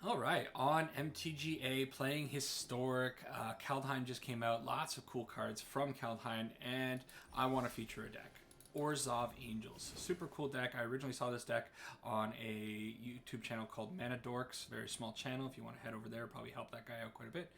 All right, on MTGA, playing Historic. Kaldheim just came out. Lots of cool cards from Kaldheim, and I want to feature a deck. Orzhov Angels. Super cool deck. I originally saw this deck on a YouTube channel called Mana Dorks. Very small channel. If you want to head over there, probably help that guy out quite a bit.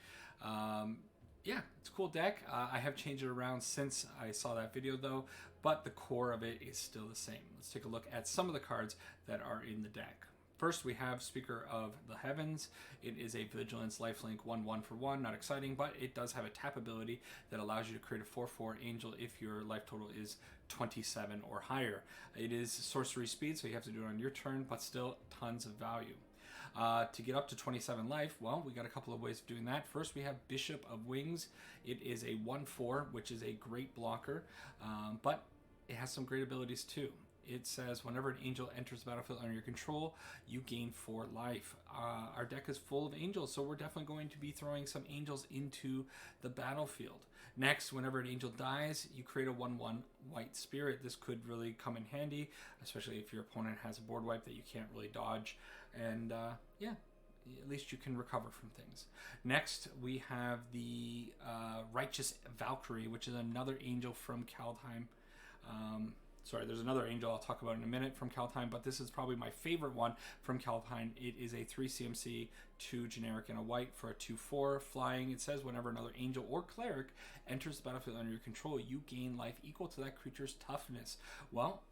Yeah, it's a cool deck. I have changed it around since I saw that video, though, but the core of it is still the same. Let's take a look at some of the cards that are in the deck. First, we have Speaker of the Heavens. It is a Vigilance lifelink 1/1 for 1. Not exciting, but it does have a tap ability that allows you to create a 4/4 angel if your life total is 27 or higher. It is sorcery speed, so you have to do it on your turn, but still tons of value. To get up to 27 life, well, we got a couple of ways of doing that. First, we have Bishop of Wings. It is a 1/4, which is a great blocker, but it has some great abilities too. It says whenever an angel enters the battlefield under your control, you gain 4 life. Our deck is full of angels, so we're definitely going to be throwing some angels into the battlefield. Next, whenever an angel dies, you create a 1/1 white spirit. This could really come in handy, especially if your opponent has a board wipe that you can't really dodge. And yeah, at least you can recover from things. Next, we have the Righteous Valkyrie, which is another angel from Kaldheim. Sorry, there's another angel I'll talk about in a minute from Kaldheim, but this is probably my favorite one from Kaldheim. It is a 3 CMC, 2 generic and a white for a 2/4 flying. It says whenever another angel or cleric enters the battlefield under your control, you gain life equal to that creature's toughness. Well,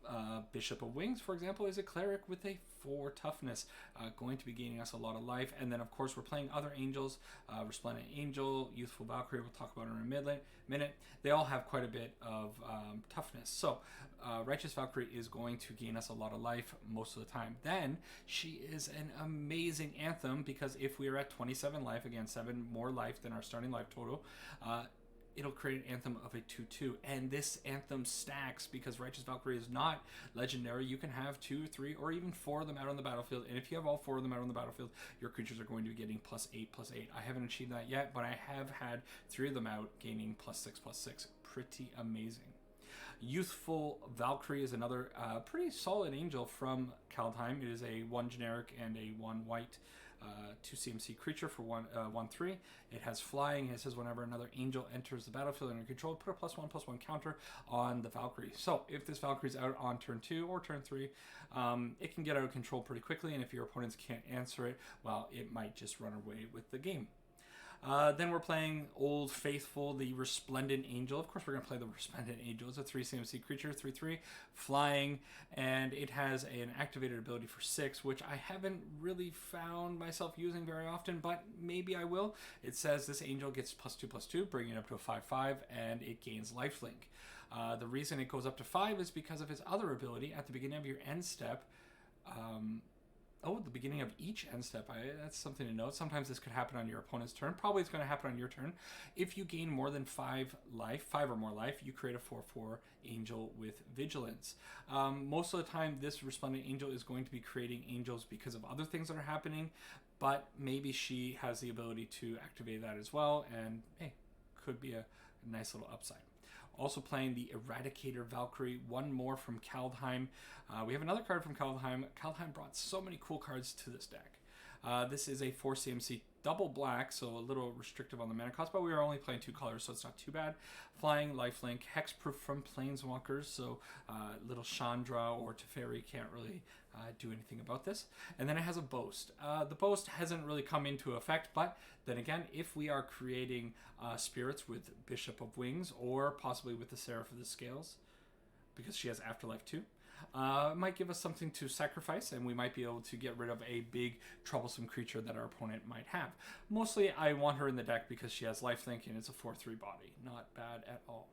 Bishop of Wings, for example, is a cleric with a 4 toughness, going to be gaining us a lot of life. And then, of course, we're playing other angels, Resplendent Angel, Youthful Valkyrie, we'll talk about in a minute. They all have quite a bit of toughness. So, Righteous Valkyrie is going to gain us a lot of life most of the time. Then, she is an amazing anthem because if we are at 27 life, again, 7 more life than our starting life total, it'll create an anthem of a 2/2. And this anthem stacks because Righteous Valkyrie is not legendary. You can have 2, 3, or even 4 of them out on the battlefield. And if you have all 4 of them out on the battlefield, your creatures are going to be getting +8/+8. I haven't achieved that yet, but I have had 3 of them out gaining +6/+6. Pretty amazing. Youthful Valkyrie is another pretty solid angel from Kaldheim. It is a 1 generic and a 1 white 2 CMC creature for 1/3. It has flying. It says whenever another angel enters the battlefield under control, put a +1/+1 counter on the Valkyrie. So if this Valkyrie's out on turn 2 or turn 3, it can get out of control pretty quickly, and if your opponents can't answer it, well, it might just run away with the game. Then we're playing Old Faithful, the Resplendent Angel. Of course, we're going to play the Resplendent Angel. It's a 3 CMC creature, 3/3, flying, and it has an activated ability for 6, which I haven't really found myself using very often, but maybe I will. It says this angel gets +2/+2, bringing it up to a 5/5, and it gains lifelink. The reason it goes up to 5 is because of its other ability. At the beginning of your end step, the beginning of each end step. That's something to note. Sometimes this could happen on your opponent's turn. Probably it's going to happen on your turn. If you gain more than 5 or more life, you create a 4/4 angel with vigilance. Most of the time, this Resplendent Angel is going to be creating angels because of other things that are happening, but maybe she has the ability to activate that as well, and hey, could be a nice little upside. Also playing the Eradicator Valkyrie, one more from Kaldheim. We have another card from Kaldheim. Kaldheim brought so many cool cards to this deck. This is a 4 CMC double black, so a little restrictive on the mana cost, but we are only playing 2 colors, so it's not too bad. Flying, lifelink, hexproof from Planeswalkers, so little Chandra or Teferi can't really do anything about this. And then it has a boast. The boast hasn't really come into effect, but then again, if we are creating spirits with Bishop of Wings or possibly with the Seraph of the Scales, because she has Afterlife too, it might give us something to sacrifice, and we might be able to get rid of a big troublesome creature that our opponent might have. Mostly I want her in the deck because she has lifelink and it's a 4/3 body. Not bad at all.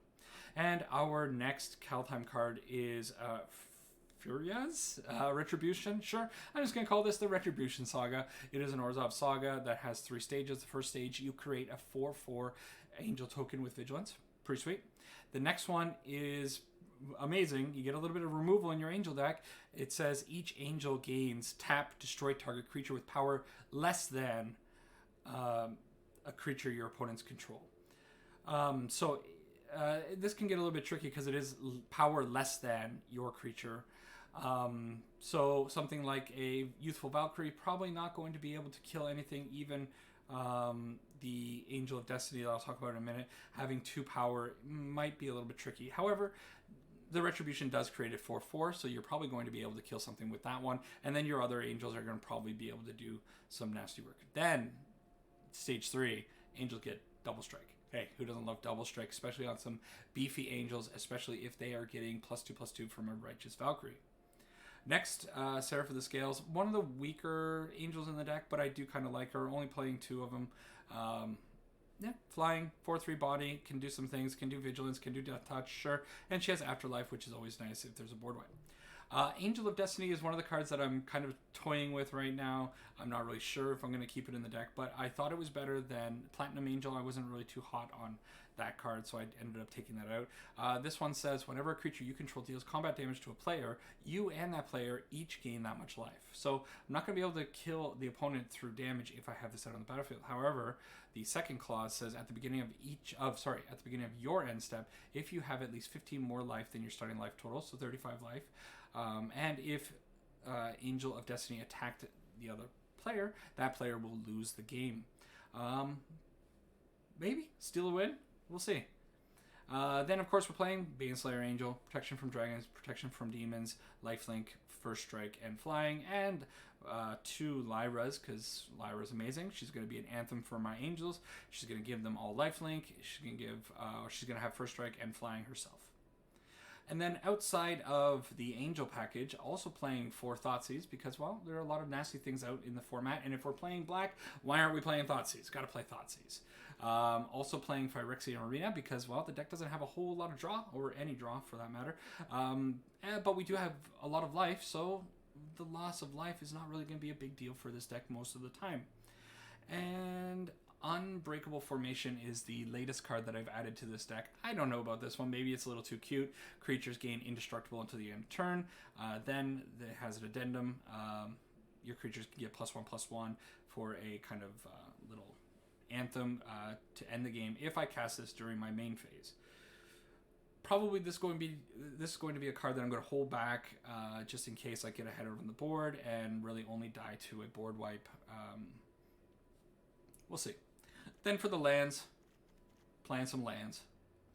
And our next Kaldheim card is Firja's Retribution. Sure, I'm just going to call this the Retribution Saga. It is an Orzhov Saga that has 3 stages. The first stage, you create a 4/4 angel token with vigilance. Pretty sweet. The next one is amazing. You get a little bit of removal in your angel deck. It says each angel gains tap, destroy target creature with power less than a creature your opponents control. This can get a little bit tricky because it is power less than your creature. So something like a Youthful Valkyrie, probably not going to be able to kill anything, even the Angel of Destiny that I'll talk about in a minute. Having 2 power might be a little bit tricky. However, the Retribution does create a 4/4, so you're probably going to be able to kill something with that one, and then your other angels are going to probably be able to do some nasty work. Then, stage 3, angels get double strike. Hey, who doesn't love double strike, especially on some beefy angels, especially if they are getting +2/+2 from a Righteous Valkyrie. Next, Seraph of the Scales. One of the weaker angels in the deck, but I do kind of like her. Only playing 2 of them. Yeah, flying, 4/3 body, can do some things, can do vigilance, can do death touch, sure. And she has afterlife, which is always nice if there's a board wipe. Angel of Destiny is one of the cards that I'm kind of toying with right now. I'm not really sure if I'm going to keep it in the deck, but I thought it was better than Platinum Angel. I wasn't really too hot on that card, so I ended up taking that out. This one says, whenever a creature you control deals combat damage to a player, you and that player each gain that much life. So I'm not going to be able to kill the opponent through damage if I have this out on the battlefield. However, the second clause says at the beginning of your end step, if you have at least 15 more life than your starting life total, so 35 life, and if Angel of Destiny attacked the other player, that player will lose the game. Maybe steal a win. We'll see. Then, of course, we're playing Baneslayer Angel, protection from dragons, protection from demons, lifelink, first strike, and flying, and 2 Lyras, because Lyra's amazing. She's going to be an anthem for my angels. She's going to give them all lifelink. She's going to have first strike and flying herself. And then outside of the Angel package, also playing 4 Thoughtseize, because, well, there are a lot of nasty things out in the format, and if we're playing black, why aren't we playing Thoughtseize? Got to play Thoughtseize. Also playing Phyrexian Arena, because, well, the deck doesn't have a whole lot of draw, or any draw for that matter, but we do have a lot of life, so the loss of life is not really going to be a big deal for this deck most of the time. And Unbreakable Formation is the latest card that I've added to this deck. I don't know about this one. Maybe it's a little too cute. Creatures gain indestructible until the end of turn. Then it has an addendum. Your creatures can get +1/+1 for a kind of little anthem to end the game if I cast this during my main phase. Probably this is going to be a card that I'm going to hold back just in case I get ahead on the board and really only die to a board wipe. We'll see. Then for the lands, playing some lands.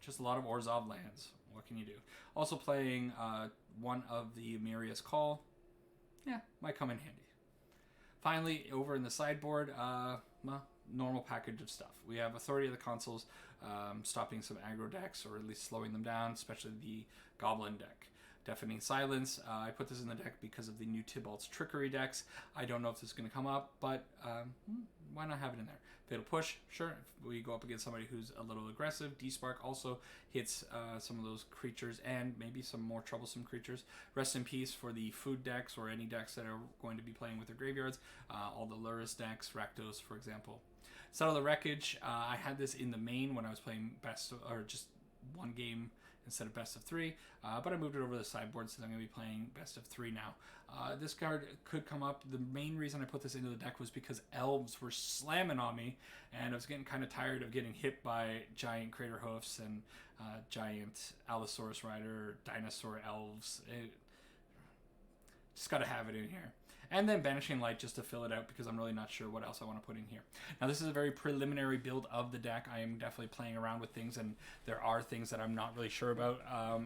Just a lot of Orzhov lands. What can you do? Also playing one of the Emeria's Call. Yeah, might come in handy. Finally, over in the sideboard, well, normal package of stuff. We have Authority of the Consuls, stopping some aggro decks, or at least slowing them down, especially the Goblin deck. Deafening Silence. I put this in the deck because of the new Tybalt's Trickery decks. I don't know if this is going to come up, but why not have it in there? Fatal Push, sure. If we go up against somebody who's a little aggressive, D-Spark also hits some of those creatures and maybe some more troublesome creatures. Rest in Peace for the food decks or any decks that are going to be playing with their graveyards. All the Luris decks, Rakdos, for example. Settle the Wreckage. I had this in the main when I was playing just one game instead of best of 3, but I moved it over to the sideboard since I'm going to be playing best of 3 now. This card could come up. The main reason I put this into the deck was because elves were slamming on me, and I was getting kind of tired of getting hit by giant Crater Hoofs and giant Allosaurus Rider, dinosaur elves. Just got to have it in here. And then Banishing Light just to fill it out because I'm really not sure what else I want to put in here. Now this is a very preliminary build of the deck. I am definitely playing around with things, and there are things that I'm not really sure about,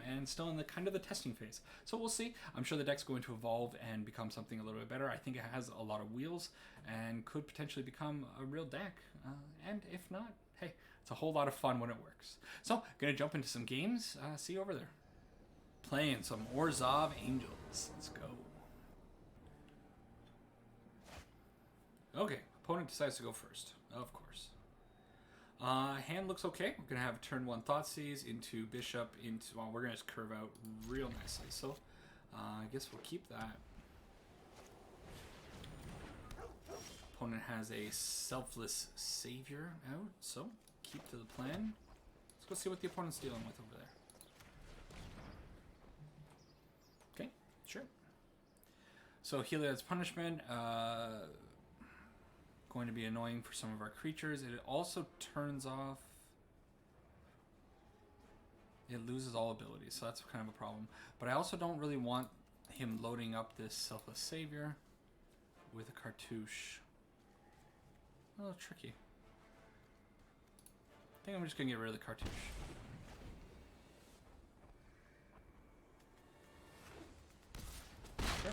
and still in the kind of the testing phase. So we'll see. I'm sure the deck's going to evolve and become something a little bit better. I think it has a lot of wheels and could potentially become a real deck. And if not, hey, it's a whole lot of fun when it works. So gonna jump into some games. See you over there. Playing some Orzhov Angels. Let's go. Okay, opponent decides to go first, of course. Hand looks okay. We're going to have turn 1 Thoughtseize into Bishop into... Well, we're going to just curve out real nicely. So, I guess we'll keep that. Opponent has a Selfless Savior out, so keep to the plan. Let's go see what the opponent's dealing with over there. Okay, sure. So, Heliod's Punishment... going to be annoying for some of our creatures. It also turns off... It loses all abilities, so that's kind of a problem. But I also don't really want him loading up this Selfless Savior with a cartouche. A little tricky. I think I'm just going to get rid of the cartouche. Sure.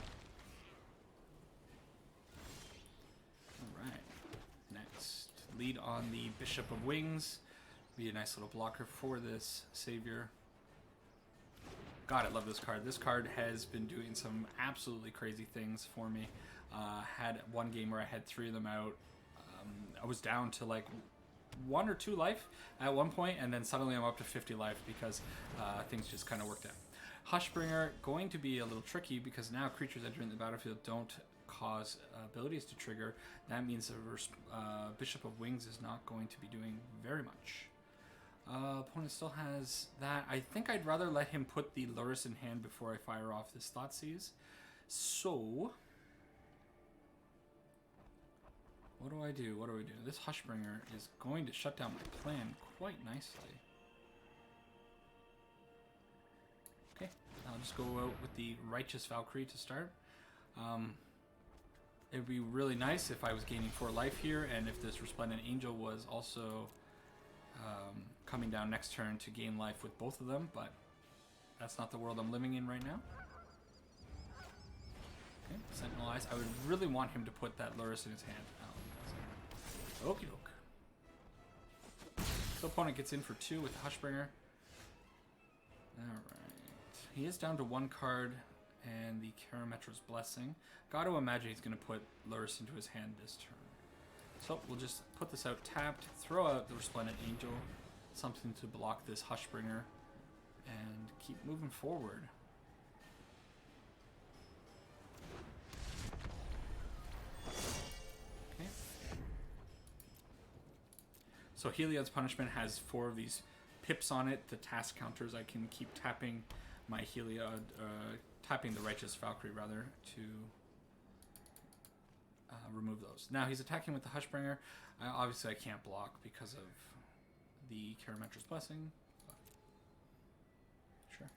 Alright. Next. Lead on the Bishop of Wings. Be a nice little blocker for this Savior. God, I love this card. This card has been doing some absolutely crazy things for me. Had one game where I had 3 of them out. I was down to like 1 or 2 life at one point, and then suddenly I'm up to 50 life because things just kind of worked out. Hushbringer, going to be a little tricky because now creatures entering the battlefield don't cause abilities to trigger. That means the Bishop of Wings is not going to be doing very much. Opponent still has that. I think I'd rather let him put the Lurrus in hand before I fire off this Thoughtseize. So, what do I do? What do I do? This Hushbringer is going to shut down my plan quite nicely. Okay, I'll just go out with the Righteous Valkyrie to start. It would be really nice if I was gaining 4 life here, and if this Resplendent Angel was also coming down next turn to gain life with both of them, but that's not the world I'm living in right now. Okay, Sentinel Eyes. I would really want him to put that Lurrus in his hand. Oh, okie doke. So opponent gets in for 2 with Hushbringer. Alright. He is down to 1 card and the Karametra's Blessing. Gotta imagine he's going to put Lurrus into his hand this turn. So we'll just put this out tapped, throw out the Resplendent Angel, something to block this Hushbringer, and keep moving forward. Okay. So Heliod's Punishment has 4 of these pips on it, the task counters. I can keep tapping my Heliod, tapping the Righteous Valkyrie rather, to remove those. Now he's attacking with the Hushbringer. Obviously I can't block because of the Karametra's Blessing. Sure.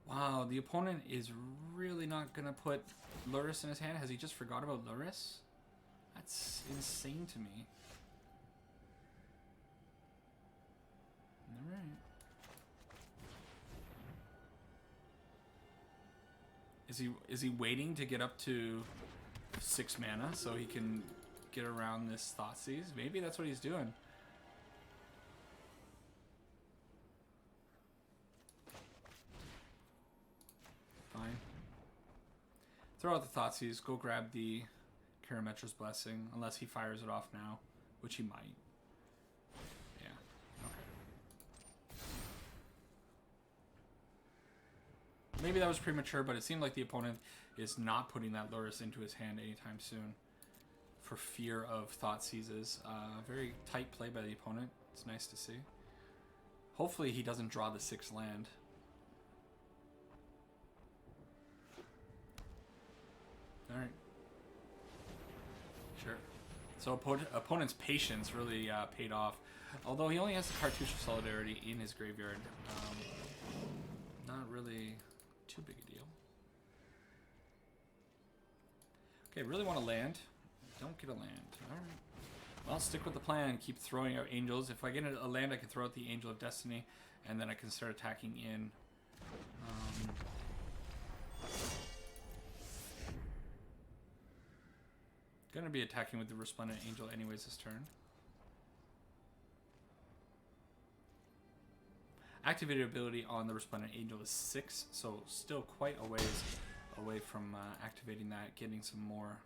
Wow, the opponent is really not going to put Lurrus in his hand. Has he just forgot about Lurrus? That's insane to me. Alright. Is he waiting to get up to 6 mana so he can get around this Thoughtseize? Maybe that's what he's doing. Fine. Throw out the Thoughtseize, go grab the Karametra's Blessing, unless he fires it off now, which he might. Yeah, okay. Maybe that was premature, but it seemed like the opponent is not putting that Lurrus into his hand anytime soon for fear of Thoughtseizes. Very tight play by the opponent. It's nice to see. Hopefully he doesn't draw the 6th land. Alright. Sure. So opponent's patience really paid off. Although he only has the Cartouche of Solidarity in his graveyard. Not really too big a deal. Okay, really want to land. Don't get a land. Alright. Well, stick with the plan and keep throwing out angels. If I get a land, I can throw out the Angel of Destiny, and then I can start attacking in. Gonna be attacking with the Resplendent Angel anyways this turn. Activated ability on the Resplendent Angel is 6, so still quite a ways away from activating that, getting some more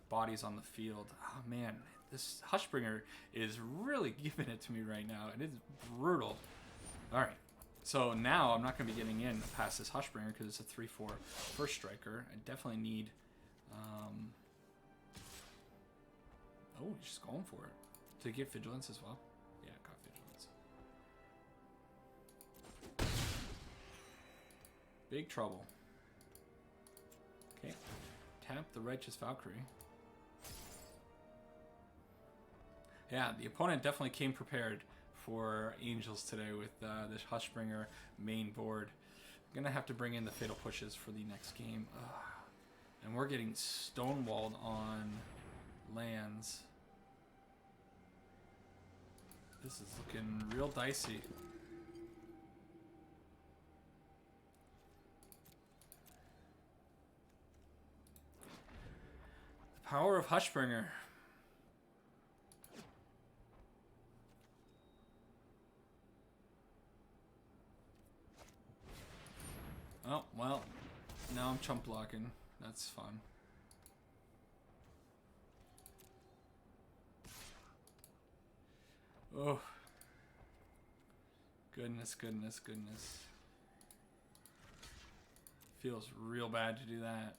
bodies on the field. Oh man, this Hushbringer is really giving it to me right now. It is brutal. Alright, so now I'm not going to be getting in past this Hushbringer because it's a 3/4 first striker. I definitely need... Oh, he's just going for it. To get Vigilance as well? Yeah, got Vigilance. Big trouble. Okay. Tap the Righteous Valkyrie. Yeah, the opponent definitely came prepared for Angels today with this Hushbringer main board. I'm going to have to bring in the Fatal Pushes for the next game. Ugh. And we're getting stonewalled on lands. This is looking real dicey. The power of Hushbringer. Oh, well, now I'm chump blocking. That's fun. Oh. Goodness, goodness, goodness. Feels real bad to do that.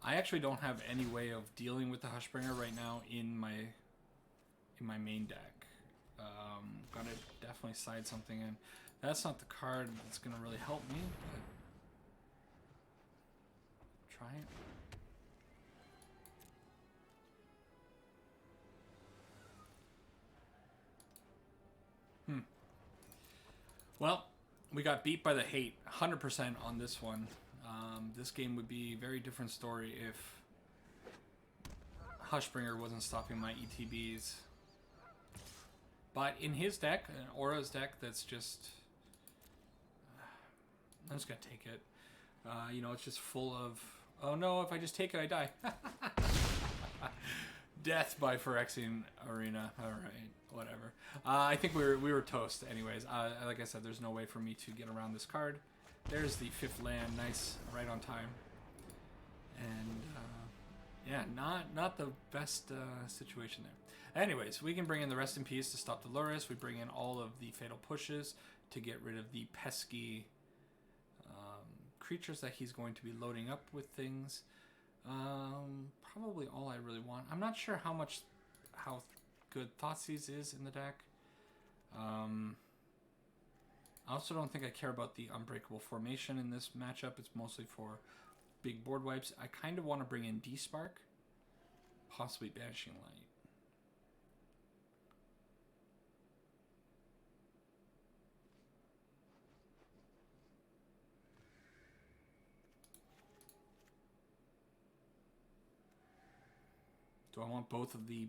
I actually don't have any way of dealing with the Hushbringer right now in my main deck. Gotta definitely side something in. That's not the card that's gonna really help me, but try it. Well, we got beat by the hate 100% on this one. This game would be a very different story if Hushbringer wasn't stopping my ETBs. But in his deck, an Aura's deck that's just... I'm just going to take it. You know, it's just full of... Oh no, if I just take it, I die. Death by Phyrexian Arena. Alright, whatever. I think we were toast anyways. Like I said, there's no way for me to get around this card. There's the 5th land. Nice, right on time. And, yeah, not the best situation there. Anyways, we can bring in the Rest in Peace to stop the Lurrus. We bring in all of the Fatal Pushes to get rid of the pesky creatures that he's going to be loading up with things. Probably all I really want. I'm not sure how good Thoughtseize is in the deck. I also don't think I care about the Unbreakable Formation in this matchup. It's mostly for big board wipes. I kind of want to bring in D-Spark, possibly Banishing Light. Do I want both of the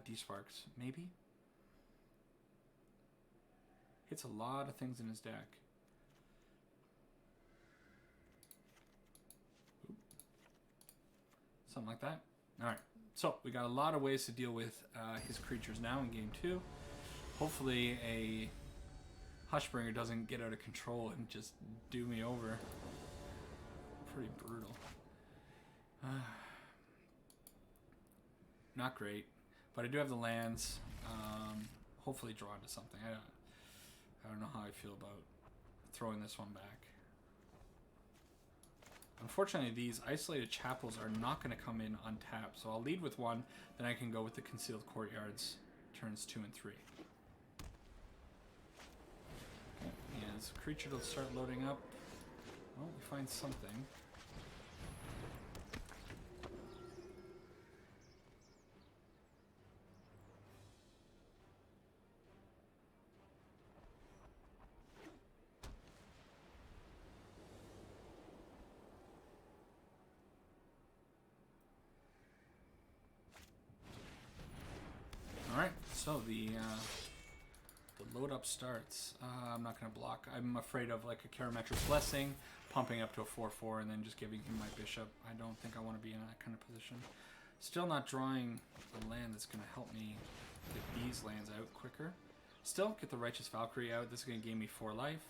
D-Sparks? Maybe? Hits a lot of things in his deck. Oop. Something like that. Alright, so we got a lot of ways to deal with his creatures now in game 2. Hopefully a Hushbringer doesn't get out of control and just do me over. Pretty brutal. Not great, but I do have the lands. Hopefully draw into something. I don't know how I feel about throwing this one back. Unfortunately, these isolated chapels are not going to come in untapped, so I'll lead with one, then I can go with the Concealed Courtyards turns 2 and 3. Okay, yeah, this creature will start loading up. Well, we find something. So the load up starts. I'm not going to block. I'm afraid of like a Karametra's Blessing, pumping up to a 4/4 and then just giving him my bishop. I don't think I want to be in that kind of position. Still not drawing a land that's going to help me get these lands out quicker. Still get the Righteous Valkyrie out. This is going to give me 4 life.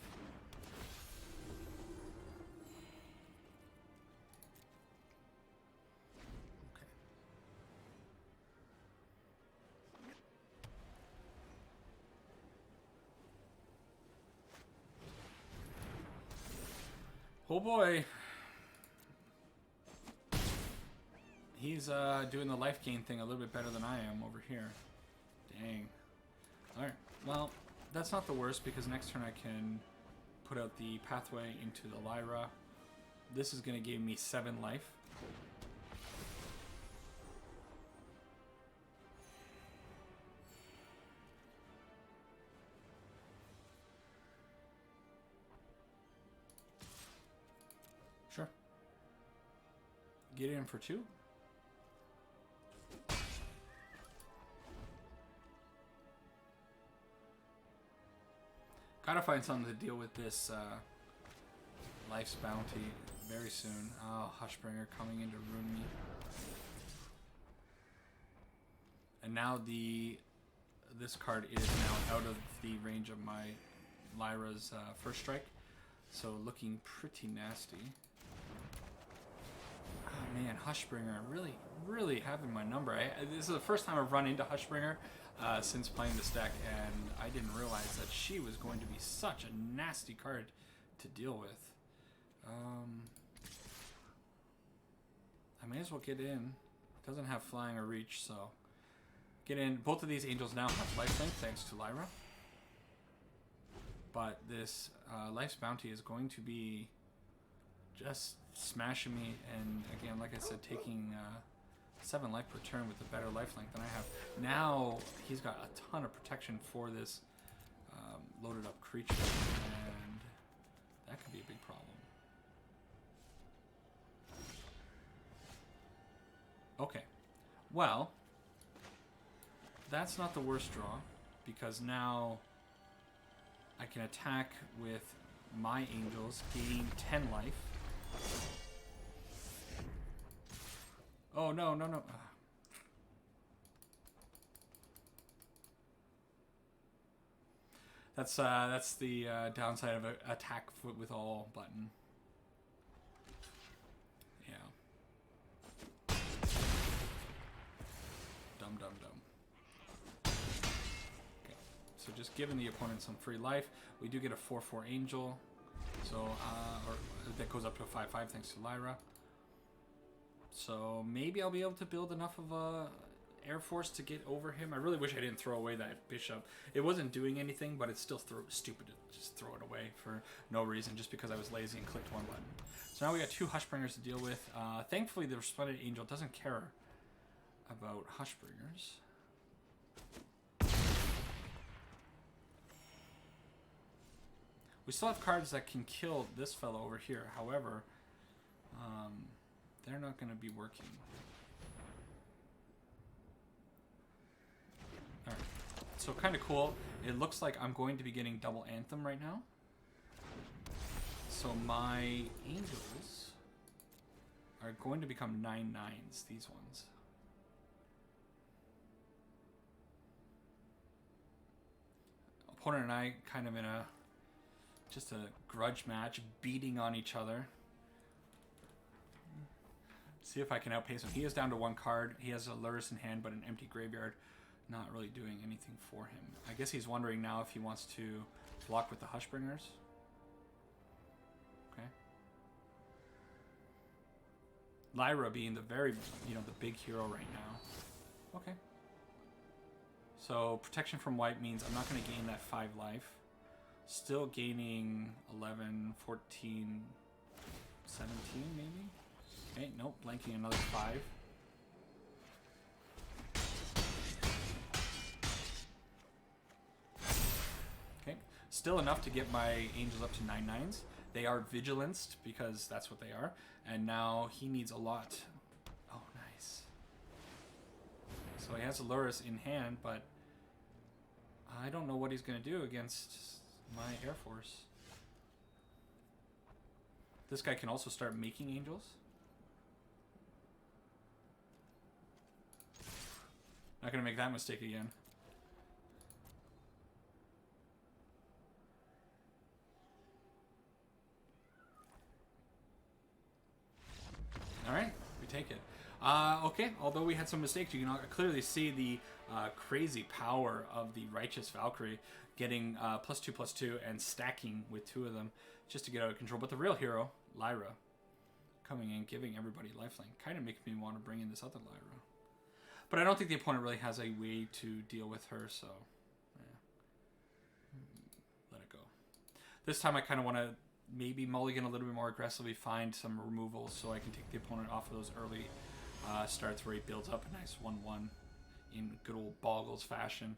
Oh boy. He's doing the life gain thing a little bit better than I am over here. Dang. Alright, well, that's not the worst because next turn I can put out the pathway into the Lyra. This is going to give me 7 life. Sure. Get in for 2. Gotta find something to deal with this Life's Bounty very soon. Oh, Hushbringer coming in to ruin me. And now this card is now out of the range of my Lyra's first strike. So looking pretty nasty. Oh man, Hushbringer really having my number. This is the first time I've run into Hushbringer since playing this deck, and I didn't realize that she was going to be such a nasty card to deal with. I may as well get in. It doesn't have flying or reach, so get in. Both of these angels now have lifelink thanks to Lyra. But this Life's Bounty is going to be just smashing me, and again, like I said, taking 7 life per turn with a better lifelink than I have. Now he's got a ton of protection for this loaded up creature, and that could be a big problem. Okay, well, that's not the worst draw, because now I can attack with my angels, gain 10 life. Oh, no. That's the downside of a attack with all button. Yeah. Dumb. Okay. So just giving the opponent some free life. We do get a 4/4 angel. So, or that goes up to a 5/5 thanks to Lyra. So maybe I'll be able to build enough of a Air Force to get over him. I really wish I didn't throw away that bishop. It wasn't doing anything, but it's still stupid to just throw it away for no reason, just because I was lazy and clicked one button. So now we got 2 Hushbringers to deal with. Thankfully, the Resplendent Angel doesn't care about Hushbringers. We still have cards that can kill this fellow over here. However, they're not going to be working. Alright, so kind of cool. It looks like I'm going to be getting double Anthem right now. So my angels are going to become 9/9s, these ones. Opponent and I kind of in just a grudge match, beating on each other. See if I can outpace him. He is down to 1 card. He has a Lurrus in hand, but an empty graveyard. Not really doing anything for him. I guess he's wondering now if he wants to block with the Hushbringers. Okay. Lyra being the very, the big hero right now. Okay. So protection from white means I'm not going to gain that 5 life. Still gaining 11, 14, 17 maybe? Okay, nope, blanking another 5. Okay, still enough to get my angels up to 9/9s. They are vigilanced because that's what they are. And now he needs a lot. Oh, nice. So he has a Lurrus in hand, but I don't know what he's going to do against my Air Force. This guy can also start making angels. Not going to make that mistake again. Alright, we take it. Okay, although we had some mistakes, you can clearly see the crazy power of the Righteous Valkyrie getting +2/+2 and stacking with 2 of them just to get out of control. But the real hero, Lyra, coming in, giving everybody lifelink, kind of makes me want to bring in this other Lyra. But I don't think the opponent really has a way to deal with her, so yeah. Let it go. This time I kind of want to maybe mulligan a little bit more aggressively, find some removals so I can take the opponent off of those early starts where he builds up a nice 1/1 in good old Boggles fashion.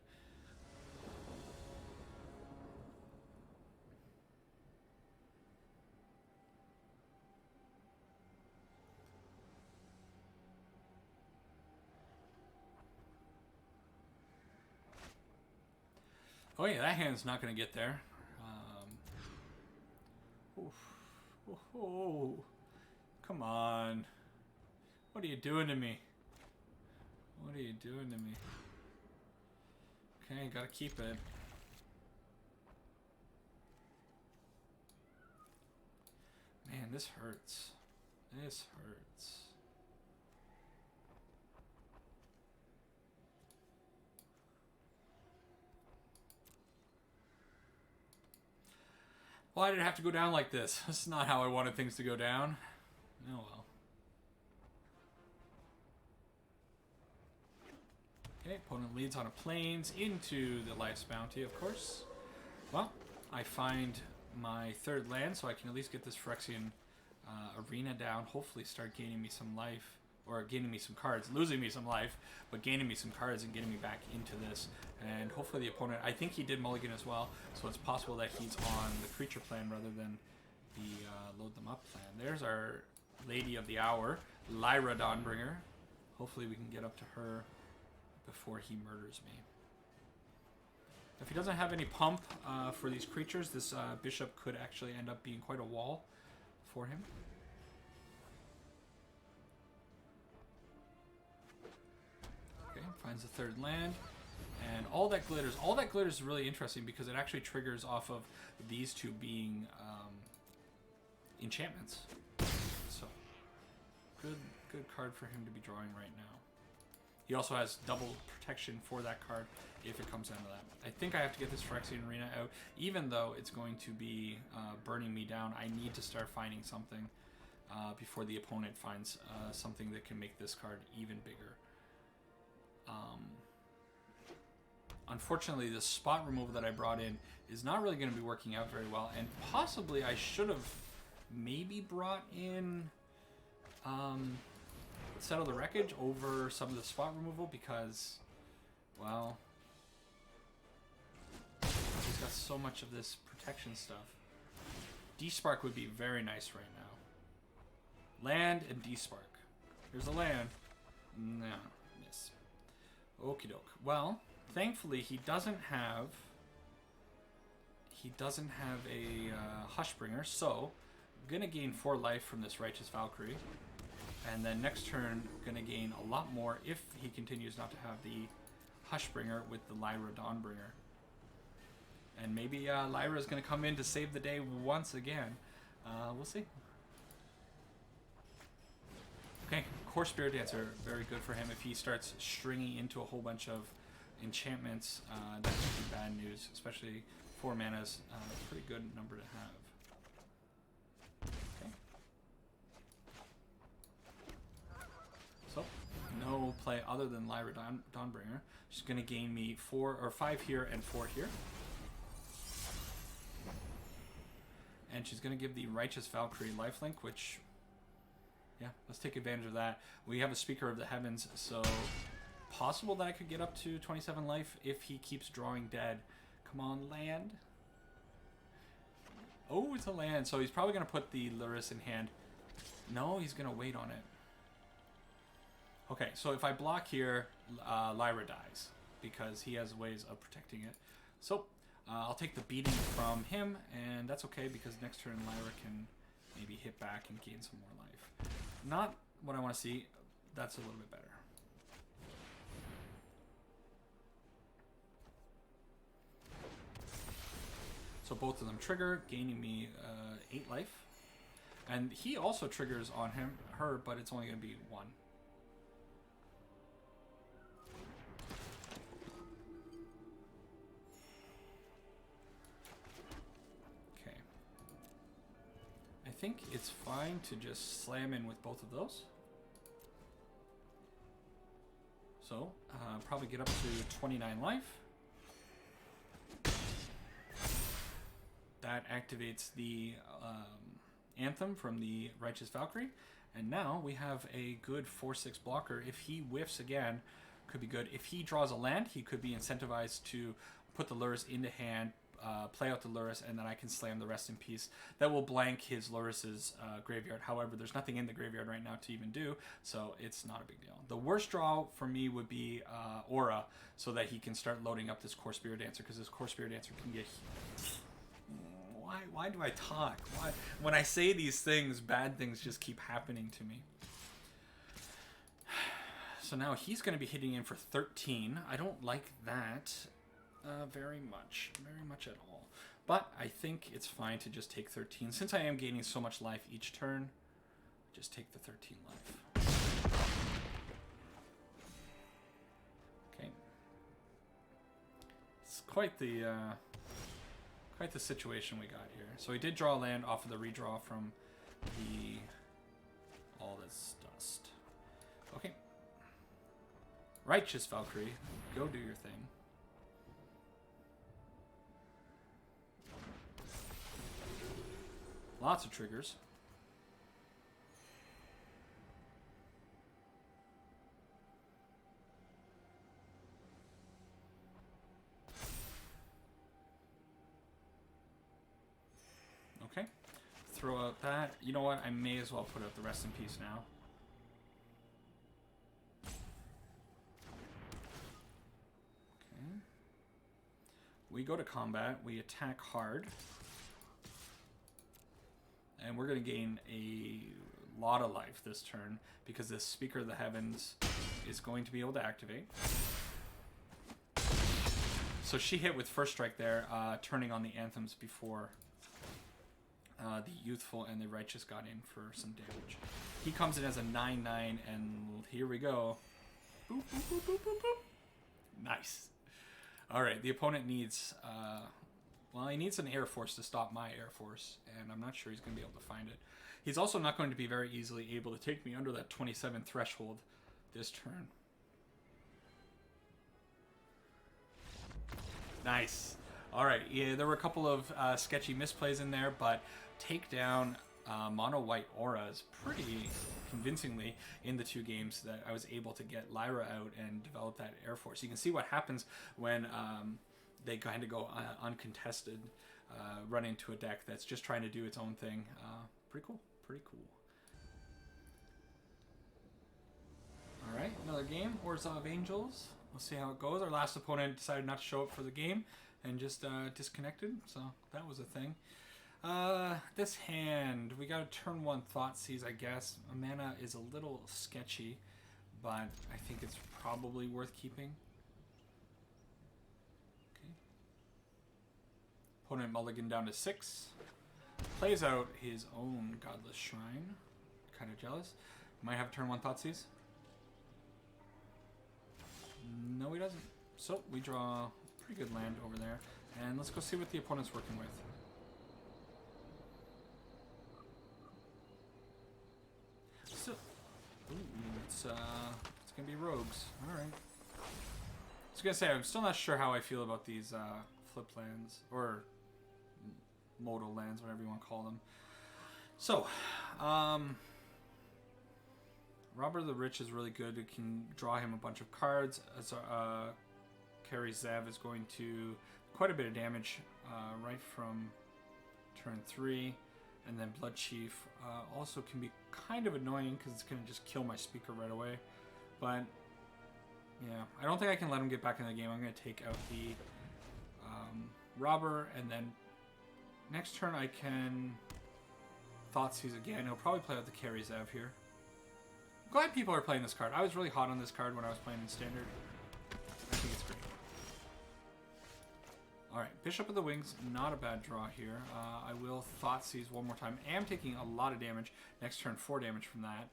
Oh yeah, that hand's not going to get there. Oh, come on. What are you doing to me? What are you doing to me? Okay, gotta keep it. Man, this hurts. This hurts. Why did it have to go down like this? This is not how I wanted things to go down. Oh well. Okay, opponent leads on a plains into the Life's Bounty, of course. Well, I find my third land, so I can at least get this Phyrexian Arena down. Hopefully start gaining me some life, or gaining me some cards. Losing me some life, but gaining me some cards and getting me back into this. And hopefully the opponent, I think he did mulligan as well, so it's possible that he's on the creature plan rather than the load them up plan. There's our Lady of the Hour, Lyra Dawnbringer. Hopefully we can get up to her before he murders me. If he doesn't have any pump for these creatures, this bishop could actually end up being quite a wall for him. Okay, finds the third land. And all that glitters. All that glitters is really interesting because it actually triggers off of these two being enchantments. So, good card for him to be drawing right now. He also has double protection for that card if it comes down to that. I think I have to get this Phyrexian Arena out. Even though it's going to be burning me down, I need to start finding something before the opponent finds something that can make this card even bigger. Unfortunately, the spot removal that I brought in is not really going to be working out very well. And possibly I should have maybe brought in Settle the Wreckage over some of the spot removal because, well, he's got so much of this protection stuff. D-Spark would be very nice right now. Land and D-Spark. Here's a land. No, miss. Okie doke. Well, thankfully he doesn't have a Hushbringer, so I'm gonna gain 4 life from this Righteous Valkyrie. And then next turn, gonna gain a lot more if he continues not to have the Hushbringer with the Lyra Dawnbringer. And maybe Lyra is gonna come in to save the day once again. We'll see. Okay, Core Spirit Dancer, very good for him. If he starts stringing into a whole bunch of enchantments, that could be bad news, especially 4 mana is a pretty good number to have. So, no play other than Lyra Dawnbringer. She's going to gain me 4 or 5 here and 4 here. And she's going to give the Righteous Valkyrie lifelink, which, yeah, let's take advantage of that. We have a Speaker of the Heavens, so possible that I could get up to 27 life if he keeps drawing dead. Come on, land. Oh, it's a land, so he's probably going to put the Lyris in hand. No, he's going to wait on it. Okay, so if I block here, Lyra dies because he has ways of protecting it. So I'll take the beating from him, and that's okay because next turn Lyra can maybe hit back and gain some more life. Not what I want to see. That's a little bit better. So both of them trigger, gaining me 8 life. And he also triggers on her, but it's only going to be 1. Okay. I think it's fine to just slam in with both of those. So, probably get up to 29 life. That activates the Anthem from the Righteous Valkyrie. And now we have a good 4/6 blocker. If he whiffs again, could be good. If he draws a land, he could be incentivized to put the lures into hand, play out the Lurrus, and then I can slam the Rest in Peace. That will blank his Lurrus's graveyard. However, there's nothing in the graveyard right now to even do, so it's not a big deal. The worst draw for me would be Aura, so that he can start loading up this Core Spirit Dancer, because this Core Spirit Dancer can get... Why do I talk? Why? When I say these things, bad things just keep happening to me. So now he's going to be hitting in for 13. I don't like that very much at all. But I think it's fine to just take 13. Since I am gaining so much life each turn, just take the 13 life. Okay. It's quite the situation we got here. So he did draw a land off of the redraw from the all this dust. Okay. Righteous Valkyrie, go do your thing. Lots of triggers. Okay. Throw out that. You know what? I may as well put out the Rest in Peace now. We go to combat, we attack hard, and we're going to gain a lot of life this turn because this Speaker of the Heavens is going to be able to activate. So she hit with first strike there, turning on the Anthems before the Youthful and the Righteous got in for some damage. He comes in as a 9/9, and here we go. Boop, boop, boop, boop, boop, boop. Nice. All right, the opponent needs, well, he needs an Air Force to stop my Air Force, and I'm not sure he's going to be able to find it. He's also not going to be very easily able to take me under that 27 threshold this turn. Nice. All right, yeah, there were a couple of sketchy misplays in there, but takedown mono white aura is pretty convincingly in the two games that I was able to get Lyra out and develop that Air Force. You can see what happens when they kind of go uncontested, run into a deck that's just trying to do its own thing. Pretty cool, pretty cool. All right, another game, Orzhov Angels. We'll see how it goes. Our last opponent decided not to show up for the game and just disconnected, so that was a thing. This hand, we got a turn 1 Thoughtseize, I guess. Mana is a little sketchy, but I think it's probably worth keeping. Okay. Opponent mulligan down to 6. Plays out his own Godless Shrine. Kind of jealous. Might have turn 1 Thoughtseize. No, he doesn't. So we draw a pretty good land over there. And let's go see what the opponent's working with. So, ooh, it's gonna be rogues. All right. I was gonna say I'm still not sure how I feel about these flip lands or modal lands, whatever you want to call them. So, Robert the Rich is really good. It can draw him a bunch of cards. As Carry Zev is going to quite a bit of damage right from turn 3. And then Blood Chief also can be kind of annoying because it's going to just kill my Speaker right away. But, yeah, I don't think I can let him get back in the game. I'm going to take out the Robber, and then next turn I can Thoughtseize again. He'll probably play out the Carry Zev here. I'm glad people are playing this card. I was really hot on this card when I was playing in Standard. I think it's great. Alright, Bishop of the Wings, not a bad draw here. I will Thoughtseize one more time. I am taking a lot of damage. Next turn, 4 damage from that.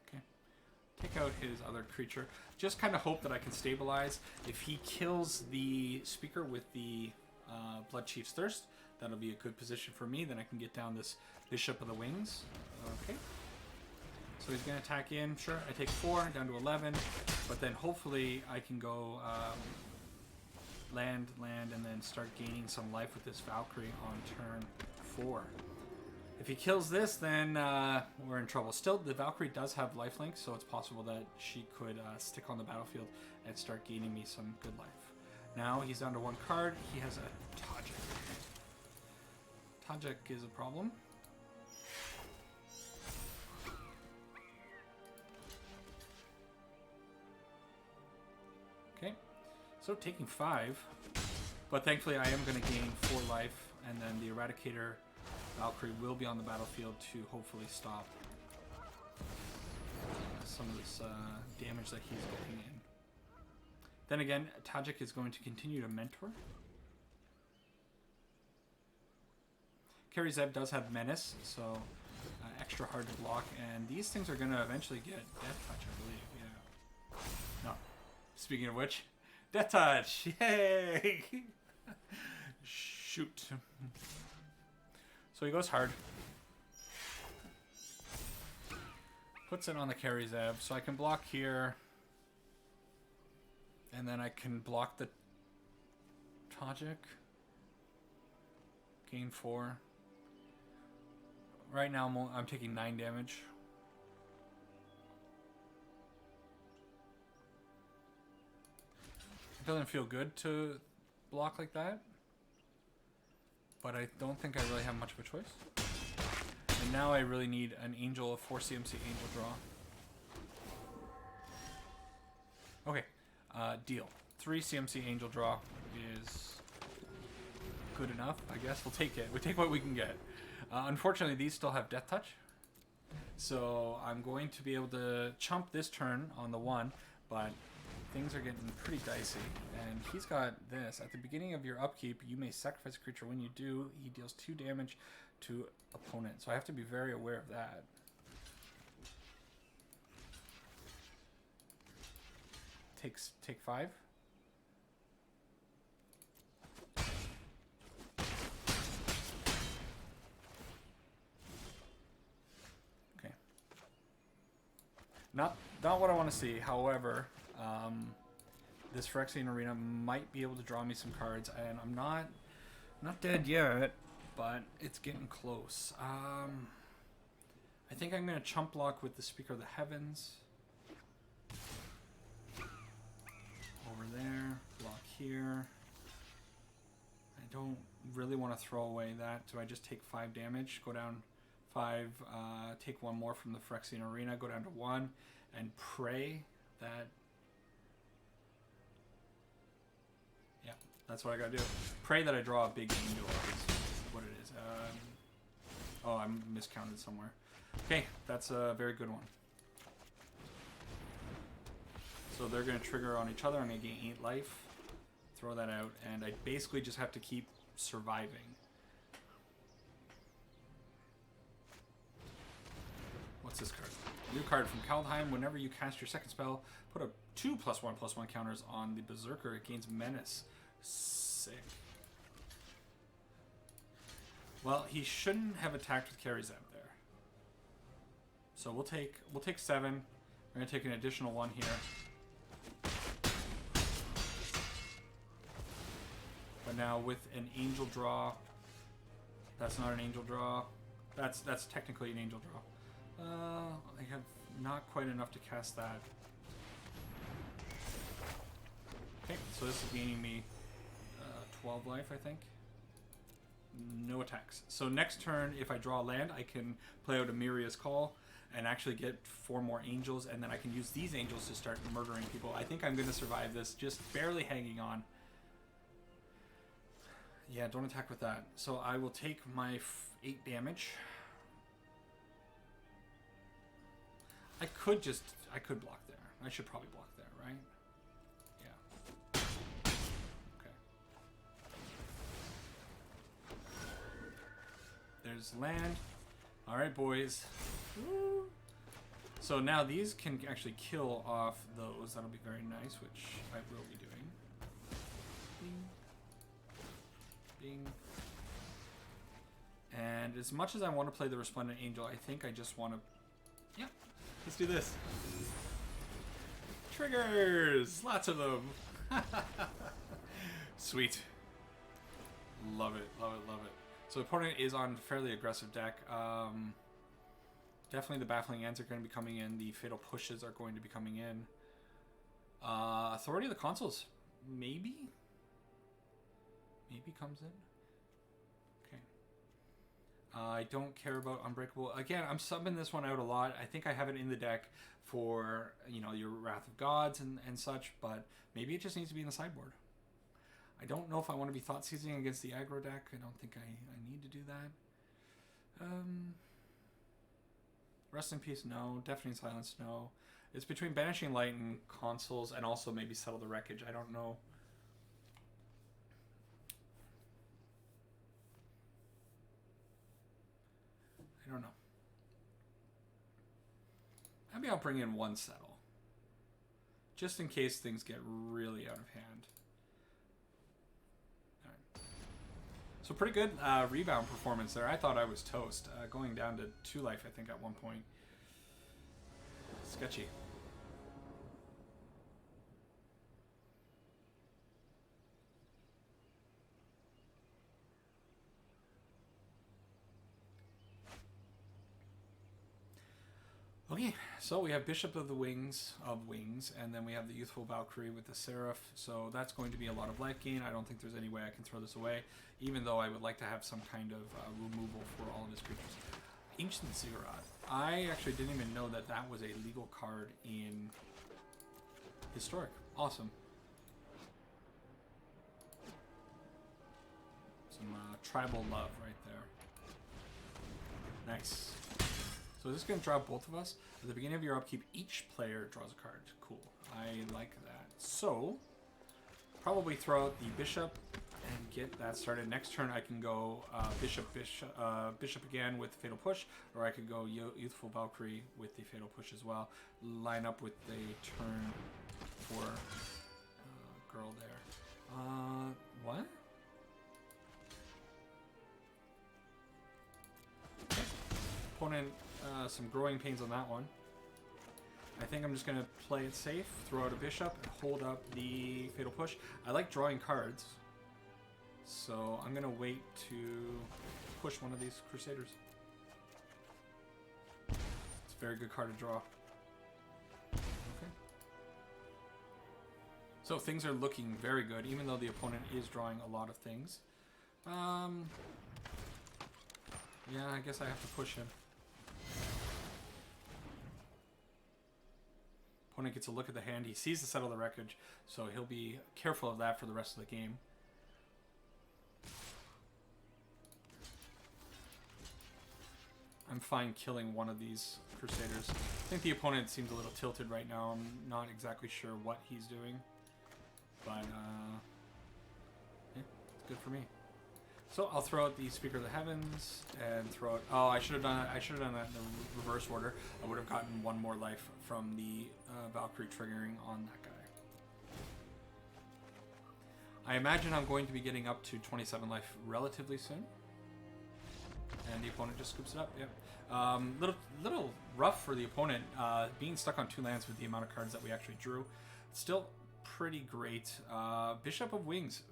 Okay. Take out his other creature. Just kind of hope that I can stabilize. If he kills the Speaker with the Blood Chief's Thirst, that'll be a good position for me. Then I can get down this Bishop of the Wings. Okay. So he's going to attack in. Sure, I take 4, down to 11. But then hopefully I can go land, and then start gaining some life with this Valkyrie on turn 4. If he kills this, then we're in trouble. Still, the Valkyrie does have lifelink, so it's possible that she could stick on the battlefield and start gaining me some good life. Now he's down to 1 card. He has a Tajik. Tajik is a problem. Okay, so taking 5, but thankfully I am going to gain 4 life, and then the Eradicator Valkyrie will be on the battlefield to hopefully stop some of this damage that he's getting in. Then again, Tajik is going to continue to mentor. Kari Zeb does have Menace, so extra hard to block, and these things are going to eventually get Death Touch, I believe. Yeah. No. Speaking of which, Death Touch! Yay! Shoot. So he goes hard. Puts it on the Kari Zeb, so I can block here. And then I can block the Tajik. Gain 4. Right now I'm taking 9 damage. It doesn't feel good to block like that. But I don't think I really have much of a choice. And now I really need an Angel, a 4 CMC Angel draw. Okay, deal. 3 CMC Angel draw is good enough, I guess. We'll take it. We take what we can get. Unfortunately, these still have Death Touch. So I'm going to be able to chump this turn on the 1, but things are getting pretty dicey. And he's got this. At the beginning of your upkeep, you may sacrifice a creature. When you do, he deals 2 damage to opponent. So I have to be very aware of that. Take 5. Okay. Not what I want to see. However, this Phyrexian Arena might be able to draw me some cards, and I'm not dead yet, but it's getting close. I think I'm going to chump block with the Speaker of the Heavens. Over there, block here. I don't really want to throw away that. Do I just take 5 damage, go down 5, take 1 more from the Phyrexian Arena, go down to 1, and pray that... Yeah, that's what I gotta do. Pray that I draw a big angel, is what it is. Oh, I miscounted somewhere. Okay, that's a very good one. So they're going to trigger on each other. I'm going to gain 8 life. Throw that out. And I basically just have to keep surviving. What's this card? New card from Kaldheim. Whenever you cast your second spell, put a 2+1/+1 counters on the Berserker. It gains Menace. Sick. Well, he shouldn't have attacked with Kari Zeb there. So we'll take 7. We're going to take an additional 1 here. But now with an angel draw, that's not an angel draw. That's technically an angel draw. I have not quite enough to cast that. Okay, so this is gaining me 12 life, I think. No attacks. So next turn, if I draw a land, I can play out Emeria's Call and actually get 4 more angels, and then I can use these angels to start murdering people. I think I'm going to survive this, just barely hanging on. Yeah, don't attack with that. So I will take my 8 damage. I could block there. I should probably block there, right? Yeah. Okay. There's land. All right, boys. Woo. So now these can actually kill off those. That'll be very nice, which I will be doing. Bing. Bing. And as much as I want to play the Resplendent Angel, I think I just want to... Yeah, let's do this. Triggers! Lots of them. Sweet. Love it, love it, love it. So the opponent is on a fairly aggressive deck. Definitely the Baffling Ends are going to be coming in. The Fatal Pushes are going to be coming in. Authority of the Consuls, maybe comes in. Okay. I don't care about Unbreakable. Again, I'm subbing this one out a lot. I think I have it in the deck for, you know, your Wrath of Gods and such, but maybe it just needs to be in the sideboard. I don't know if I want to be Thoughtseizing against the aggro deck. I don't think I need to do that. Rest in Peace, no. Deafening Silence, no. It's between Banishing Light and Consuls, and also maybe Settle the Wreckage. I don't know. I don't know. Maybe I'll bring in one Settle, just in case things get really out of hand. All right. So pretty good rebound performance there. I thought I was toast. Going down to 2 life, I think, at one point. Sketchy. Okay, so we have Bishop of the Wings, and then we have the Youthful Valkyrie with the Seraph, so that's going to be a lot of life gain. I don't think there's any way I can throw this away, even though I would like to have some kind of removal for all of his creatures. Ancient Ziggurat. I actually didn't even know that that was a legal card in Historic. Awesome. Some tribal love right there. Nice. So this is going to draw both of us. At the beginning of your upkeep, each player draws a card. Cool. I like that. So, probably throw out the Bishop and get that started. Next turn I can go Bishop again with Fatal Push, or I could go Youthful Valkyrie with the Fatal Push as well. Line up with the turn for girl there. What? Okay. Opponent, some growing pains on that one. I think I'm just going to play it safe, throw out a Bishop, and hold up the Fatal Push. I like drawing cards, so I'm going to wait to push one of these Crusaders. It's a very good card to draw. Okay. So things are looking very good, even though the opponent is drawing a lot of things. Yeah, I guess I have to push him. Opponent gets a look at the hand. He sees the Settle the Wreckage, so he'll be careful of that for the rest of the game. I'm fine killing one of these Crusaders. I think the opponent seems a little tilted right now. I'm not exactly sure what he's doing, but yeah, it's good for me. So I'll throw out the Speaker of the Heavens and throw out. Oh, I should have done that in the reverse order. I would have gotten one more life from the Valkyrie triggering on that guy. I imagine I'm going to be getting up to 27 life relatively soon, and the opponent just scoops it up. Yep. Little rough for the opponent, being stuck on 2 lands with the amount of cards that we actually drew. Still pretty great. Bishop of Wings,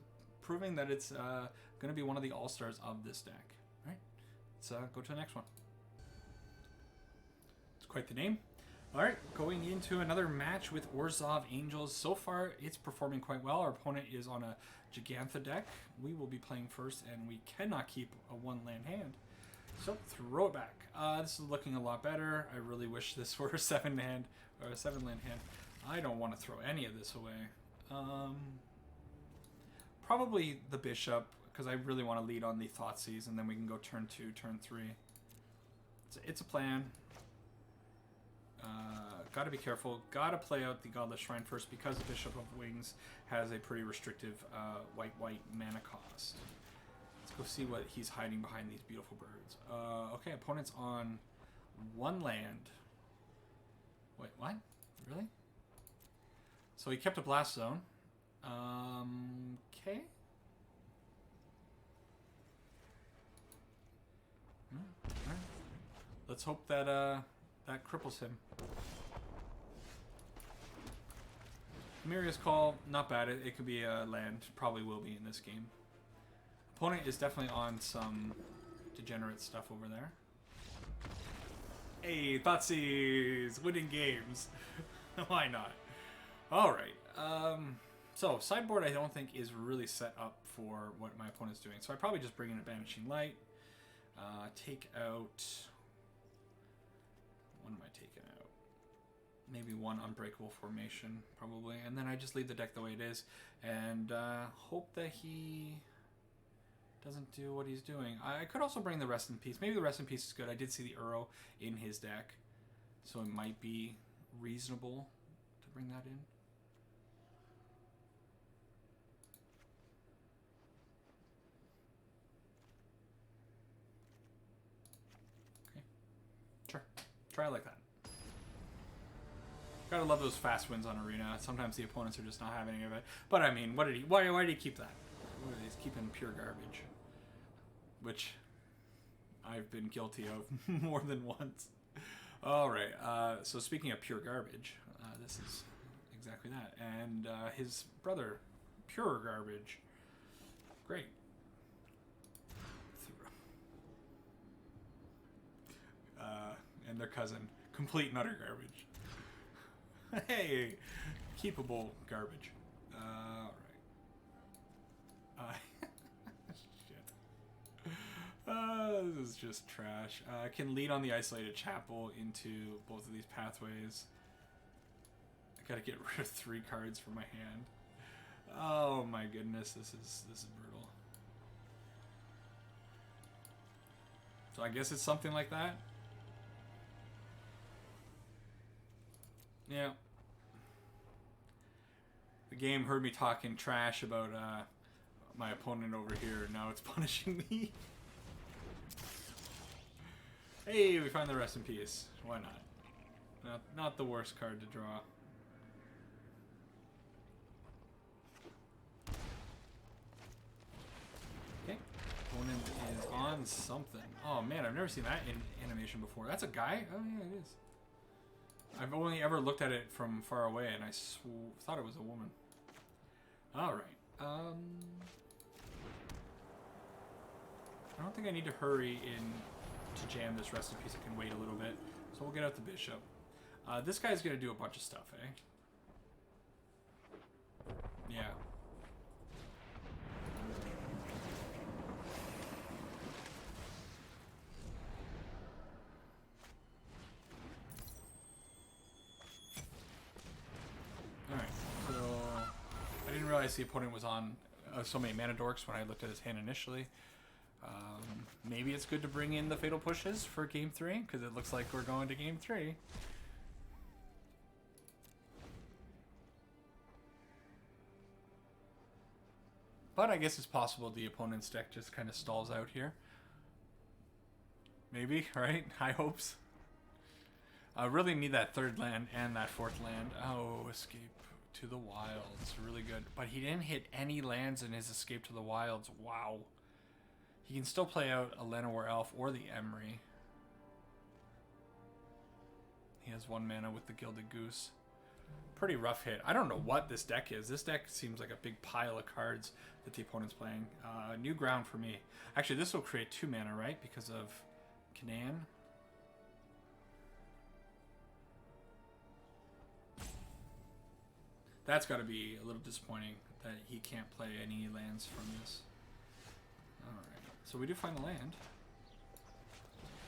proving that it's going to be one of the all-stars of this deck. All right, let's go to the next one. It's quite the name. All right, going into another match with Orzhov Angels. So far, it's performing quite well. Our opponent is on a Gigantha deck. We will be playing first, and we cannot keep a 1-land hand. So throw it back. This is looking a lot better. I really wish this were a 7-land or a 7-land hand. I don't want to throw any of this away. Probably the Bishop, because I really want to lead on the Thoughtseize, and then we can go turn 2, turn 3. It's a plan. Got to be careful. Got to play out the Godless Shrine first, because the Bishop of Wings has a pretty restrictive white mana cost. Let's go see what he's hiding behind these beautiful birds. Okay, opponent's on 1 land. Wait, what? Really? So he kept a Blast Zone. Okay. All right. Let's hope that that cripples him. Emeria's Call, not bad. It could be a land. Probably will be in this game. Opponent is definitely on some degenerate stuff over there. Hey, Thoughtseize! Winning games! Why not? Alright, so sideboard I don't think is really set up for what my opponent's doing. So I probably just bring in a Banishing Light. Take out... What am I taking out? Maybe one Unbreakable Formation, probably. And then I just leave the deck the way it is. And hope that he doesn't do what he's doing. I could also bring the Rest in Peace. Maybe the Rest in Peace is good. I did see the Uro in his deck. So it might be reasonable to bring that in. Try like that. Gotta love those fast wins on Arena. Sometimes the opponents are just not having any of it. But I mean, what did he? Why did he keep that? He's keeping pure garbage, which I've been guilty of more than once. All right. So speaking of pure garbage, this is exactly that. And his brother, pure garbage. Great. And their cousin, complete and utter garbage. Hey, keepable garbage. All right. Shit. This is just trash. I can lead on the Isolated Chapel into both of these pathways. I gotta get rid of 3 cards from my hand. Oh my goodness, this is brutal. So I guess it's something like that. Yeah. The game heard me talking trash about my opponent over here, and now it's punishing me. Hey, we find the Rest in Peace. Why not? Not the worst card to draw. Okay. Opponent is on something. Oh man, I've never seen that in animation before. That's a guy? Oh yeah, it is. I've only ever looked at it from far away, and I thought it was a woman. Alright. I don't think I need to hurry in to jam this Rest in Peace. I can wait a little bit. So we'll get out the Bishop. This guy's going to do a bunch of stuff, eh? Yeah. The opponent was on so many mana dorks when I looked at his hand initially. Maybe it's good to bring in the Fatal Pushes for Game 3, because it looks like we're going to Game 3. But I guess it's possible the opponent's deck just kind of stalls out here. Maybe, right? High hopes. I really need that 3rd land and that 4th land. Oh, Escape to the Wilds, really good. But he didn't hit any lands in his Escape to the Wilds. Wow. He can still play out a Llanowar Elf or the Emery. He has 1 mana with the Gilded Goose. Pretty rough hit. I don't know what this deck is. This deck seems like a big pile of cards that the opponent's playing. New ground for me. Actually, this will create 2 mana, right? Because of Canaan. That's got to be a little disappointing that he can't play any lands from this. Alright, so we do find a land.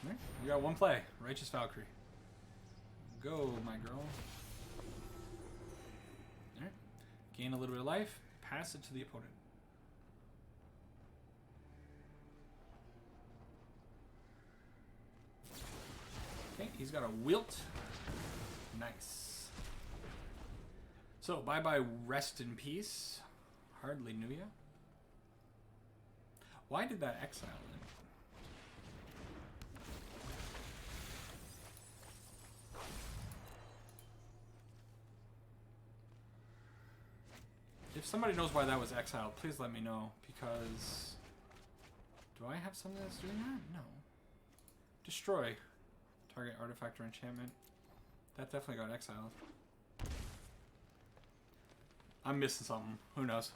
Right, we got 1 play. Righteous Valkyrie. Go, my girl. Alright, gain a little bit of life. Pass it to the opponent. Okay, he's got a Wilt. Nice. So, bye-bye Rest in Peace. Hardly knew ya. Why did that exile it? If somebody knows why that was exiled, please let me know, because... Do I have something that's doing that? No. Destroy. Target artifact or enchantment. That definitely got exiled. I'm missing something. Who knows?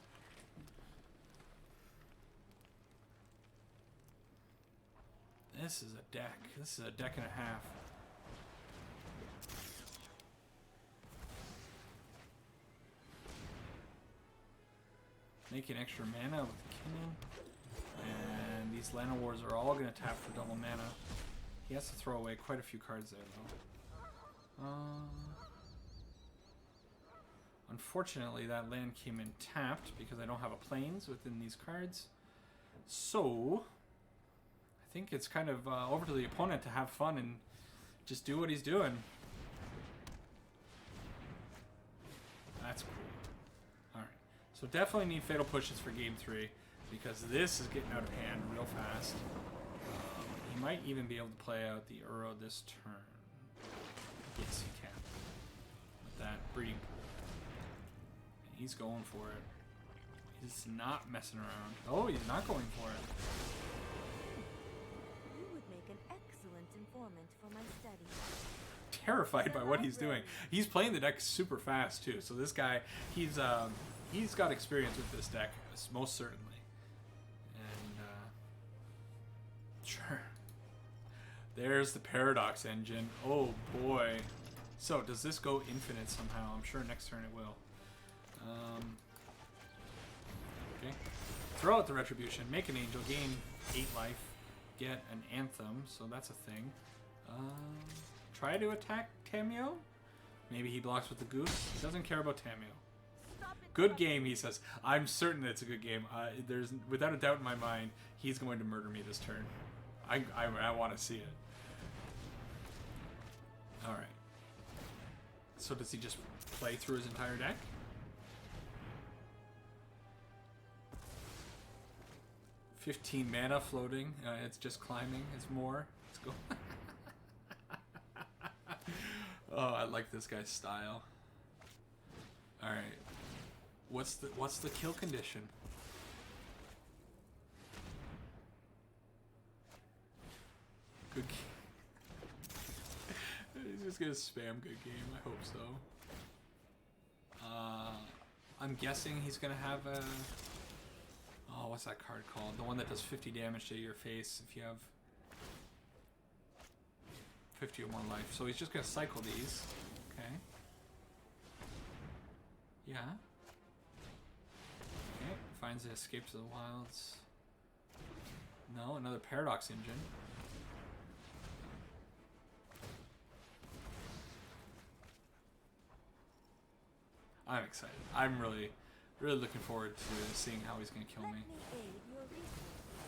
This is a deck. This is a deck and a half. Making extra mana with Kinnan. And these Lana Wars are all going to tap for double mana. He has to throw away quite a few cards there, though. Unfortunately, that land came in tapped because I don't have a plains within these cards. So, I think it's kind of over to the opponent to have fun and just do what he's doing. That's cool. Alright, so definitely need Fatal Pushes for Game 3 because this is getting out of hand real fast. He might even be able to play out the Uro this turn. Yes, he can. With that breeding pool. And he's going for it. He's not messing around. Oh, he's not going for it. You would make an excellent informant for my study. Terrified by what he's doing. He's playing the deck super fast too. So this guy, he's got experience with this deck, most certainly. And sure. There's the Paradox Engine. Oh boy. So does this go infinite somehow? I'm sure next turn it will. Okay. Throw out the Retribution. Make an Angel. Gain 8 life. Get an Anthem. So that's a thing. Try to attack Tameo. Maybe he blocks with the Goose. He doesn't care about Tameo. Good game, he says. I'm certain it's a good game. There's without a doubt in my mind, he's going to murder me this turn. I want to see it. Alright. So does he just play through his entire deck? $15 mana floating. It's just climbing. It's more. Let's go. Oh, I like this guy's style. Alright. What's the kill condition? Good game. He's just gonna spam good game. I hope so. I'm guessing he's gonna have a... Oh, what's that card called? The one that does 50 damage to your face if you have 50 or more life. So he's just gonna cycle these. Okay. Yeah. Okay. Finds the Escape to the Wilds. No, another Paradox Engine. I'm excited. I'm really looking forward to seeing how he's going to kill me.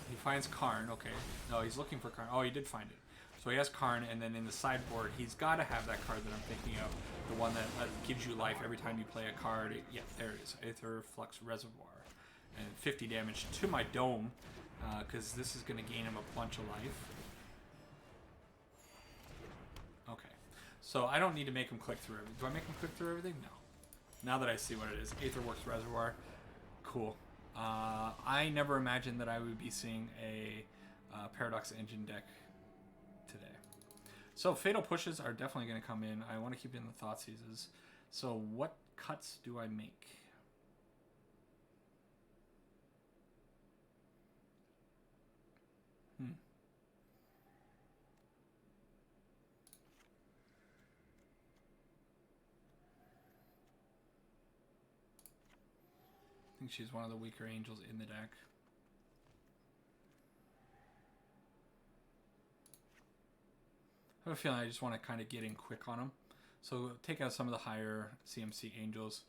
He finds Karn. Okay. No, he's looking for Karn. Oh, he did find it. So he has Karn, and then in the sideboard, he's got to have that card that I'm thinking of. The one that gives you life every time you play a card. Yeah, there it is. Aetherflux Reservoir. And 50 damage to my dome, because this is going to gain him a bunch of life. Okay. So I don't need to make him click through everything. Do I make him click through everything? No. Now that I see what it is, Aetherworks Reservoir, cool. I never imagined that I would be seeing a Paradox Engine deck today. So Fatal Pushes are definitely going to come in. I want to keep in the Thoughtseizes. So what cuts do I make? I think she's one of the weaker angels in the deck. I have a feeling I just want to kind of get in quick on them. So take out some of the higher CMC angels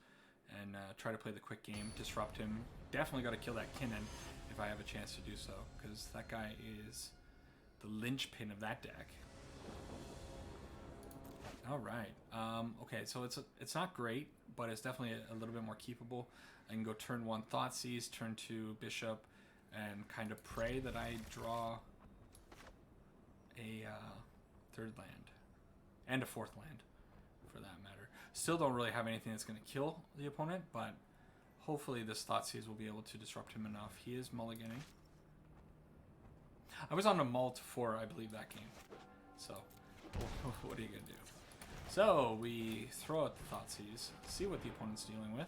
and try to play the quick game, disrupt him. Definitely got to kill that Kinnan if I have a chance to do so, because that guy is the linchpin of that deck. All right. Okay, so it's not great, but it's definitely a little bit more keepable. I can go turn 1 Thoughtseize, turn 2 Bishop, and kind of pray that I draw a 3rd land. And a 4th land, for that matter. Still don't really have anything that's going to kill the opponent, but hopefully this Thoughtseize will be able to disrupt him enough. He is mulliganing. I was on a mult for, I believe, that game. So, what are you going to do? So, we throw out the Thoughtseize, see what the opponent's dealing with.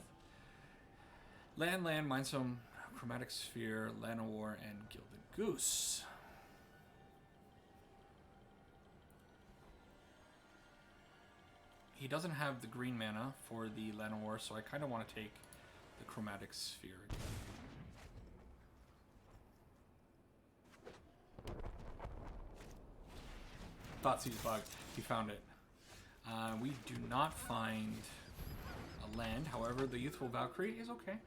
Land, Mindstorm, Chromatic Sphere, Llanowar, and Gilded Goose. he doesn't have the green mana for the Llanowar, so I kind of want to take the Chromatic Sphere again. Thoughtseize bug. He found it. We do not find a land. However, the Youthful Valkyrie is okay.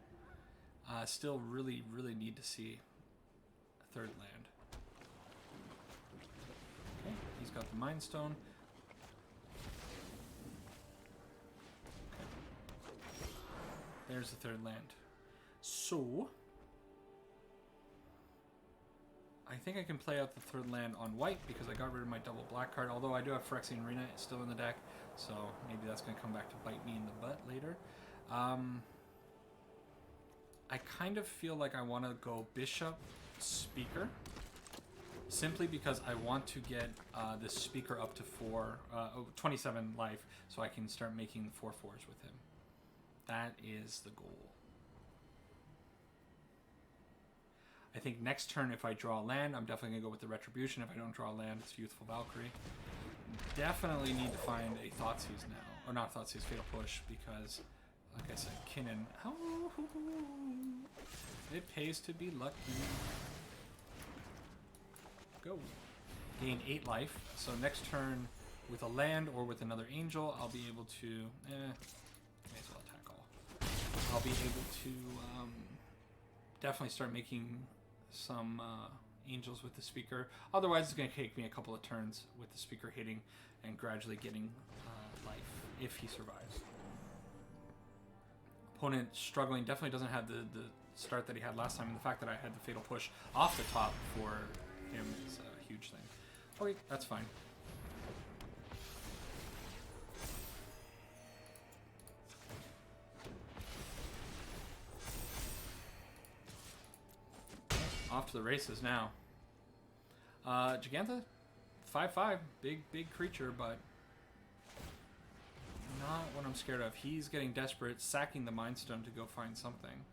Still really, really need to see a third land. Okay, he's got the Mind Stone. Okay. There's the third land. So I think I can play out the third land on white because I got rid of my double black card, although I do have Phyrexian Arena still in the deck, so maybe that's going to come back to bite me in the butt later. I kind of feel like I want to go Bishop Speaker, simply because I want to get this Speaker up to 27 life, so I can start making 4/4s with him. That is the goal. I think next turn, if I draw a land, I'm definitely going to go with the Retribution. If I don't draw a land, it's Youthful Valkyrie. Definitely need to find a Thoughtseize now. Or not Thoughtseize, Fatal Push, because, like I said, Kinnan... Oh, it pays to be lucky. Go. Gain 8 life. So next turn, with a land or with another angel, I'll be able to... may as well attack all. I'll be able to definitely start making some angels with the Speaker. Otherwise, it's going to take me a couple of turns with the Speaker hitting and gradually getting life if he survives. Opponent struggling, definitely doesn't have the start that he had last time, and the fact that I had the Fatal Push off the top for him is a huge thing. Okay, that's fine. Off to the races now. Giganta, 5/5, big creature, but not what I'm scared of. He's getting desperate, sacking the Mind Stone to go find something.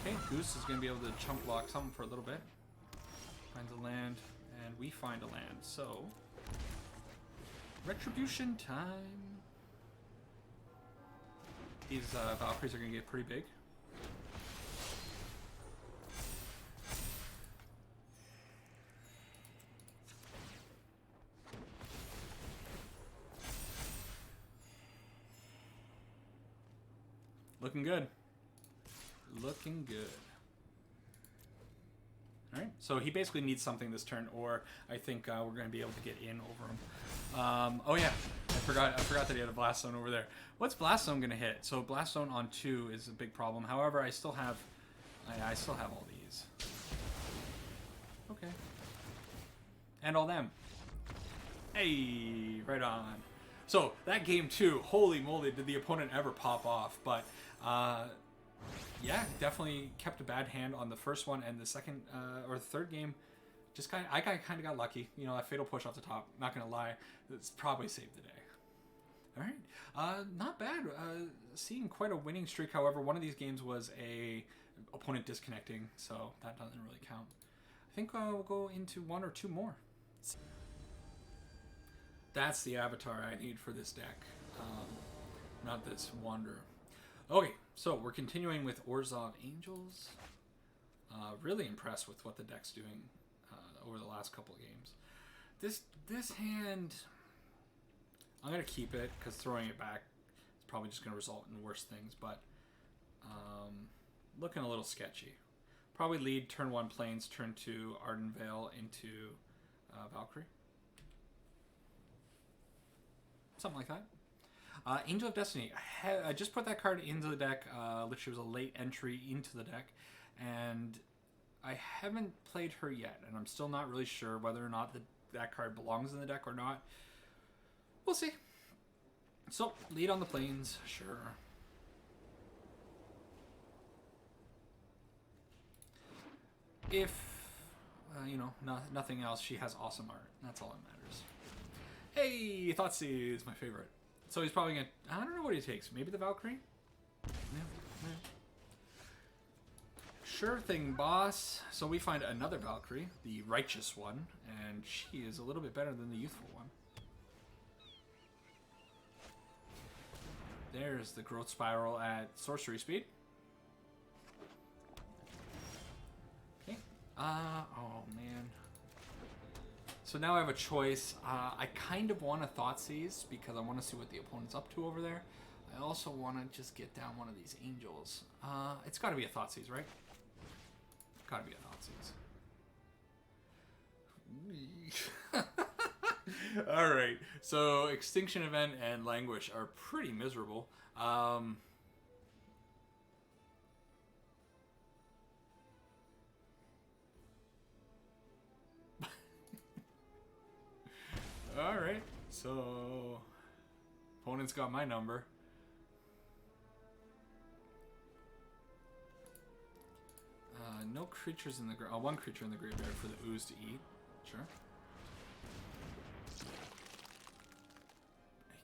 Okay, Goose is going to be able to chump block something for a little bit. Finds a land, and we find a land. So, Retribution time. These Valkyries are going to get pretty big. Looking good. Looking good. Alright, so he basically needs something this turn, or I think we're going to be able to get in over him. Oh yeah, I forgot that he had a Blast Zone over there. What's Blast Zone going to hit? So Blast Zone on 2 is a big problem. However, I still have all these. Okay. And all them. Hey, right on. So that game 2, holy moly, did the opponent ever pop off? But yeah, definitely kept a bad hand on the first one, and the second or the third game, I kind of got lucky. You know, that Fatal Push off the top. Not gonna lie, it's probably saved the day. All right, not bad. Seeing quite a winning streak. However, one of these games was a opponent disconnecting, so that doesn't really count. I think we'll go into 1 or 2 more. That's the avatar I need for this deck, not this Wanderer. Okay, so we're continuing with Orzhov Angels. Really impressed with what the deck's doing over the last couple of games. This hand, I'm going to keep it because throwing it back is probably just going to result in worse things, but looking a little sketchy. Probably lead turn 1 Plains, turn 2 Ardenvale into Valkyrie. Something like that. Angel of Destiny. I just put that card into the deck. Literally was a late entry into the deck, and I haven't played her yet, and I'm still not really sure whether or not that card belongs in the deck or not. We'll see. So, lead on the Plains, sure. If, you know, nothing else, she has awesome art. That's all that matters. Hey, Thoughtseize is my favorite. So he's probably going to... I don't know what he takes. Maybe the Valkyrie? Yeah. Sure thing, boss. So we find another Valkyrie, the Righteous one, and she is a little bit better than the Youthful one. there's the growth spiral at sorcery speed. Okay. Oh man. So now I have a choice. I kind of want a Thoughtseize because I want to see what the opponent's up to over there. I also want to just get down one of these angels. It's got to be a Thoughtseize, right? Got to be a Thoughtseize. All right. So Extinction Event and Languish are pretty miserable. All right. So opponent's got my number. No creatures in the one creature in the graveyard for the ooze to eat. Sure.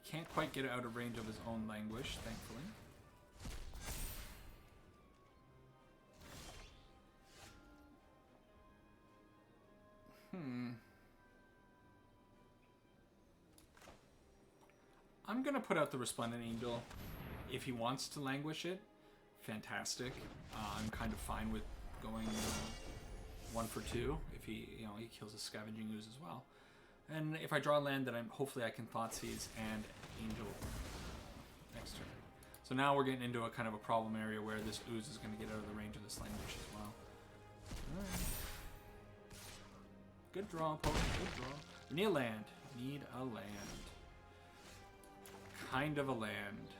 He can't quite get out of range of his own Languish, thankfully. I'm gonna put out the Resplendent Angel. If he wants to Languish it, fantastic. I'm kind of fine with going 1 for 2 if he kills a Scavenging Ooze as well. And if I draw a land, then hopefully I can Thoughtseize and Angel next turn. So now we're getting into a kind of a problem area where this Ooze is going to get out of the range of this Languish as well. Alright. Good draw, opponent. Good draw. We need a land. Need a land. Kind of a land.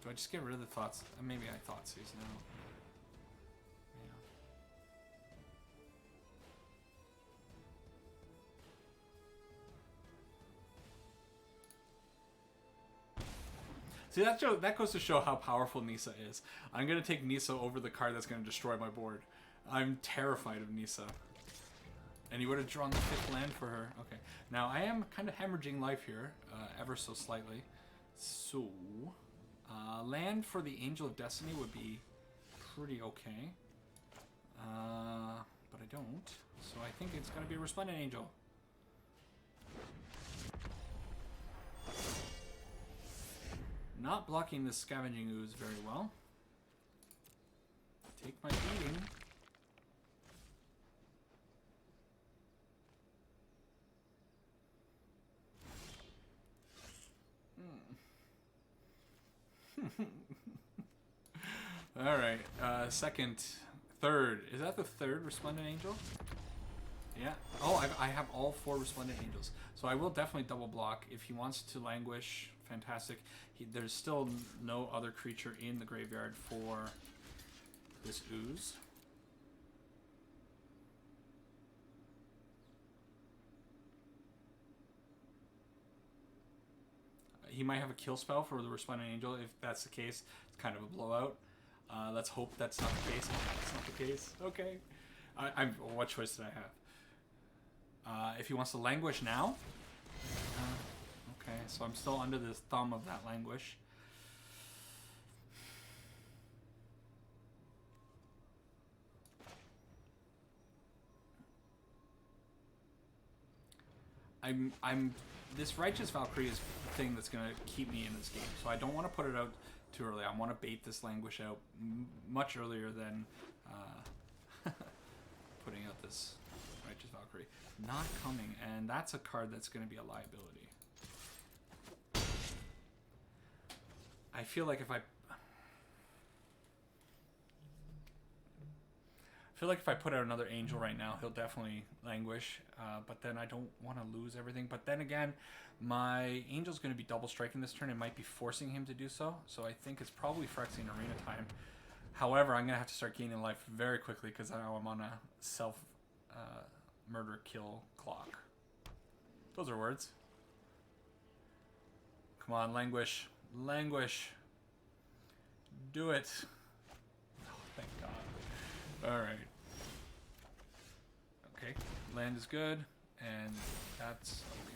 Do I just get rid of the thoughts? Maybe I Thoughtseize now. Yeah. See, that goes to show how powerful Nissa is. I'm going to take Nissa over the card that's going to destroy my board. I'm terrified of Nissa. And you would have drawn the 5th land for her. Okay. Now, I am kind of hemorrhaging life here, ever so slightly. So... land for the Angel of Destiny would be pretty okay. But I don't. So I think it's going to be a Resplendent Angel. Not blocking the Scavenging Ooze very well. Take my beating. Alright, third. Is that the 3rd Resplendent Angel? Yeah. Oh, I have all 4 Resplendent Angels. So I will definitely double block. If he wants to Languish, fantastic. There's still no other creature in the graveyard for this Ooze. He might have a kill spell for the Resplendent Angel. If that's the case, it's kind of a blowout. Let's hope that's not the case. That's not the case. Okay. What choice did I have? If he wants to Languish now. Okay, so I'm still under the thumb of that Languish. This Righteous Valkyrie is the thing that's going to keep me in this game. So I don't want to put it out too early. I want to bait this Languish out much earlier than putting out this Righteous Valkyrie. Not coming, and that's a card that's going to be a liability. I feel like if I put out another Angel right now, he'll definitely Languish, but then I don't want to lose everything. But then again, my Angel's going to be double striking this turn. It might be forcing him to do so, so I think it's probably Phyrexian Arena time. However, I'm going to have to start gaining life very quickly because now I'm on a self-murder kill clock. Those are words. Come on, Languish. Languish. Do it. Oh, thank God. Alright. Okay, land is good, and that's okay.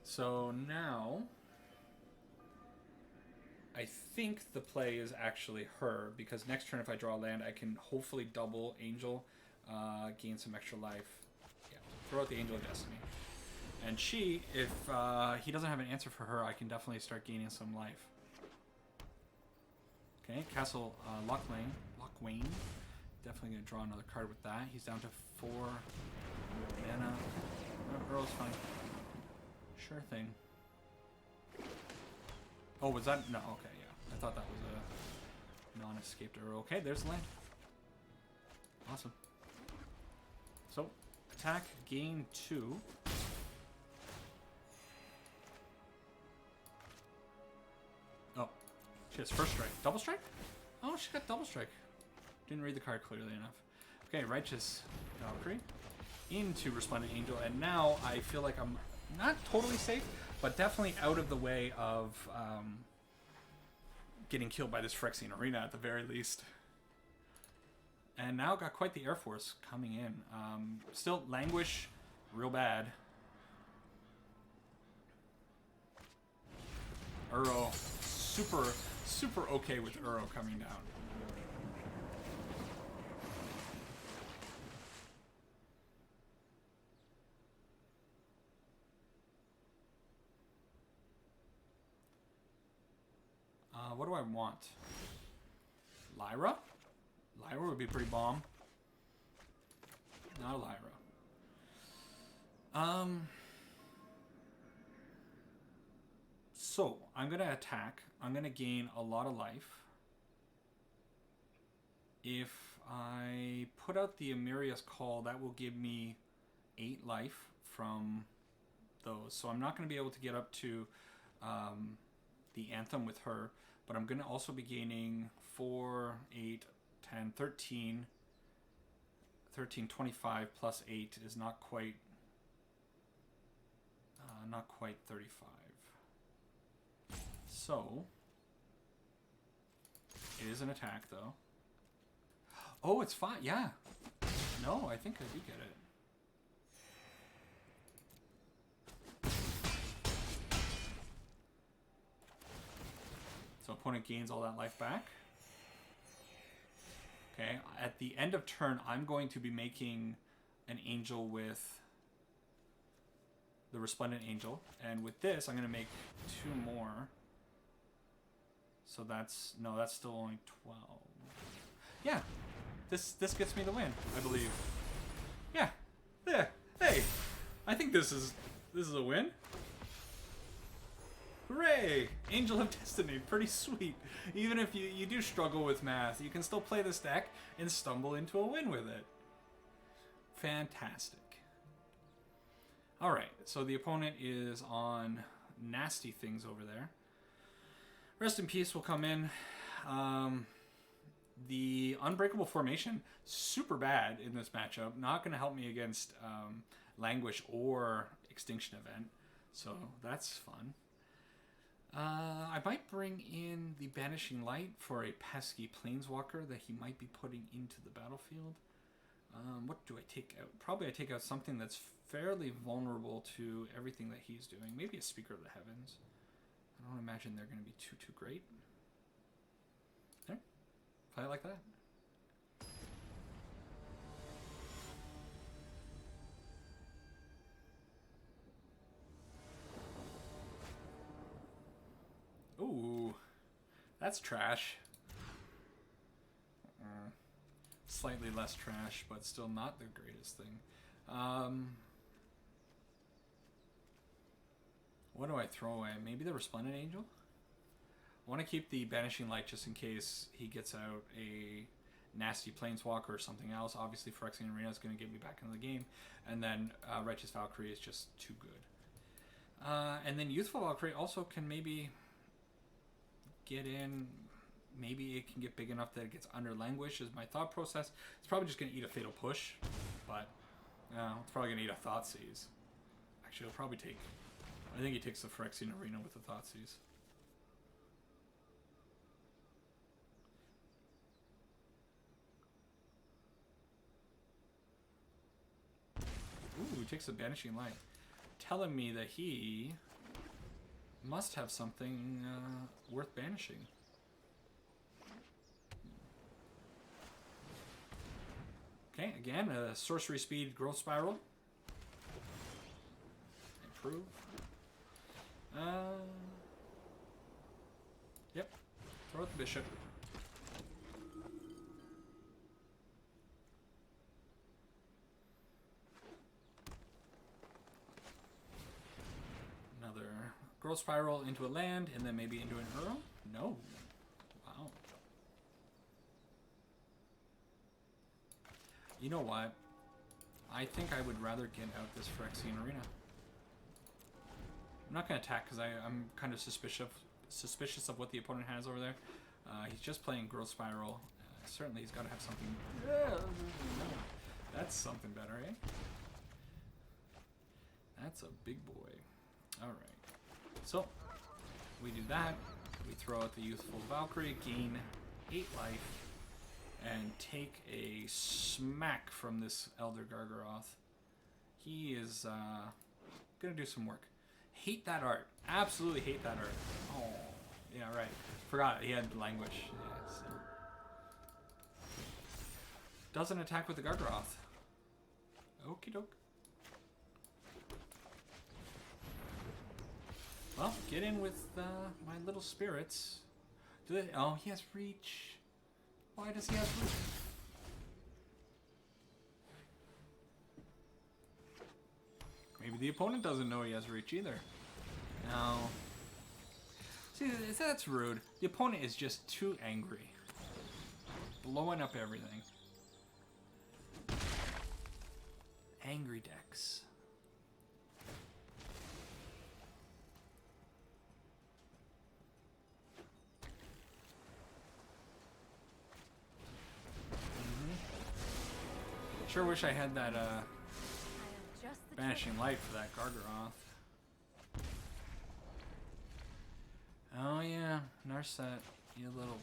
So now, I think the play is actually her, because next turn if I draw land, I can hopefully double Angel gain some extra life. Yeah, throw out the Angel of Destiny. And she, if he doesn't have an answer for her, I can definitely start gaining some life. Okay, Castle Lochwain. Definitely going to draw another card with that. He's down to 4 mana. Oh, Earl's fine. Sure thing. Oh, was that? No, okay, yeah. I thought that was a non-escaped Earl. Okay, there's the land. Awesome. So, attack, gain 2. Oh, she has first strike. Double strike? Oh, she got double strike. Didn't read the card clearly enough. Okay, Righteous Valkyrie into Resplendent Angel, and now I feel like I'm not totally safe, but definitely out of the way of getting killed by this Phyrexian Arena at the very least. And now got quite the Air Force coming in. Still languish real bad. Uro, super okay with Uro coming down. What do I want? Lyra? Lyra would be pretty bomb. Not Lyra. So, I'm going to attack. I'm going to gain a lot of life. If I put out the Emeria's Call, that will give me 8 life from those. So I'm not going to be able to get up to the Anthem with her. But I'm going to also be gaining 4, 8, 10, 13, 25 plus 8 is not quite 35. So, it is an attack though. Oh, it's fine. Yeah. No, I think I do get it. So opponent gains all that life back. Okay, at the end of turn, I'm going to be making an angel with the Resplendent Angel. And with this, I'm going to make 2 more. So that's, no, that's still only 12. Yeah, this gets me the win, I believe. Yeah, yeah, hey, I think this is a win. Hooray! Angel of Destiny, pretty sweet. Even if you do struggle with math, you can still play this deck and stumble into a win with it. Fantastic. Alright, so the opponent is on nasty things over there. Rest in Peace will come in. The Unbreakable Formation, super bad in this matchup. Not going to help me against Languish or Extinction Event. So that's fun. I might bring in the Banishing Light for a pesky Planeswalker that he might be putting into the battlefield. What do I take out? Probably I take out something that's fairly vulnerable to everything that he's doing. Maybe a Speaker of the Heavens. I don't imagine they're going to be too great. There. Play it like that. Ooh, that's trash. Slightly less trash, but still not the greatest thing. What do I throw away? Maybe the Resplendent Angel? I want to keep the Banishing Light just in case he gets out a nasty Planeswalker or something else. Obviously, Phyrexian Arena is going to get me back into the game. And then Righteous Valkyrie is just too good. And then Youthful Valkyrie also can maybe get in. Maybe it can get big enough that it gets under Languish is my thought process. It's probably just going to eat a Fatal Push, but it's probably going to eat a Thoughtseize. Actually, it'll probably take... I think he takes the Phyrexian Arena with the Thoughtseize. Ooh, he takes the Banishing Light. Telling me that he must have something worth banishing. Okay, again, a sorcery speed growth spiral. Improve. Yep. Throw out the bishop. Another growth spiral into a land, and then maybe into an Earl? No. Wow. You know what? I think I would rather get out this Phyrexian Arena. I'm not going to attack because I'm kind of suspicious of what the opponent has over there. He's just playing Growth Spiral. Certainly he's got to have something... That's something better, eh? That's a big boy. Alright. So, we do that. We throw out the Youthful Valkyrie, gain 8 life, and take a smack from this Elder Gargaroth. He is going to do some work. Hate that art. Absolutely hate that art. Oh, yeah, right. Forgot he had languish. Yeah, so. Doesn't attack with the Gargaroth. Okie doke. Well, get in with my little spirits. Do they? Oh, he has reach. Why does he have reach? Maybe the opponent doesn't know he has reach either. No. See, that's rude. The opponent is just too angry. Blowing up everything. Angry decks. Sure wish I had that Banishing Light for that Gargaroth. Oh yeah, Narset, you little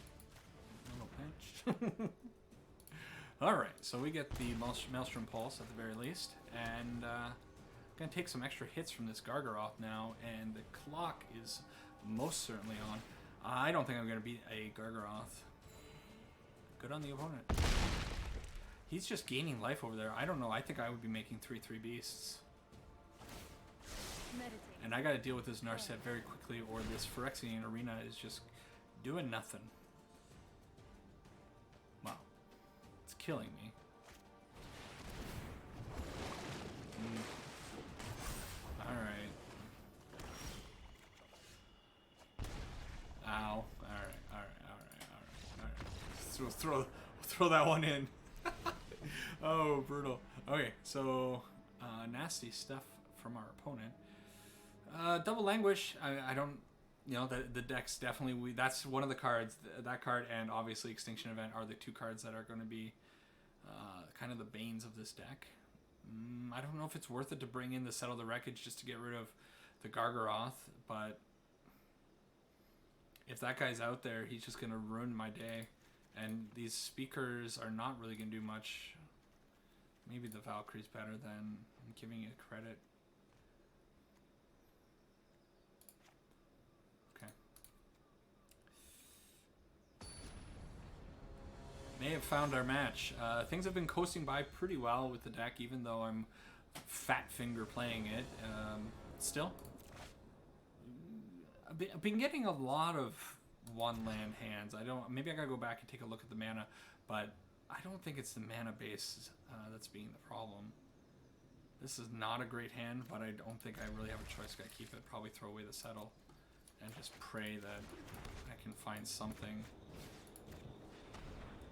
bitch. Alright, so we get the Maelstrom Pulse at the very least, and gonna take some extra hits from this Gargaroth now, and the clock is most certainly on. I don't think I'm gonna beat a Gargaroth. Good on the opponent. He's just gaining life over there. I don't know. I think I would be making 3/3 beasts. Meditate. And I gotta deal with this Narset very quickly, or this Phyrexian Arena is just doing nothing. Wow. It's killing me. Alright. Ow. Alright. Throw that one in. Oh, brutal. Okay, so nasty stuff from our opponent. Double Languish. I don't, you know, the deck's definitely that's one of the cards. That card and obviously Extinction Event are the two cards that are going to be kind of the banes of this deck. I don't know if it's worth it to bring in the Settle the Wreckage just to get rid of the Gargaroth, but if that guy's out there, he's just going to ruin my day. And these speakers are not really going to do much. Maybe the Valkyrie's better than I'm giving it credit. Okay. May have found our match. Things have been coasting by pretty well with the deck, even though I'm fat finger playing it. Still, I've been getting a lot of one land hands. Maybe I gotta go back and take a look at the mana, but I don't think it's the mana base that's being the problem. This is not a great hand, but I don't think I really have a choice. Gotta keep it. Probably throw away the Settle and just pray that I can find something.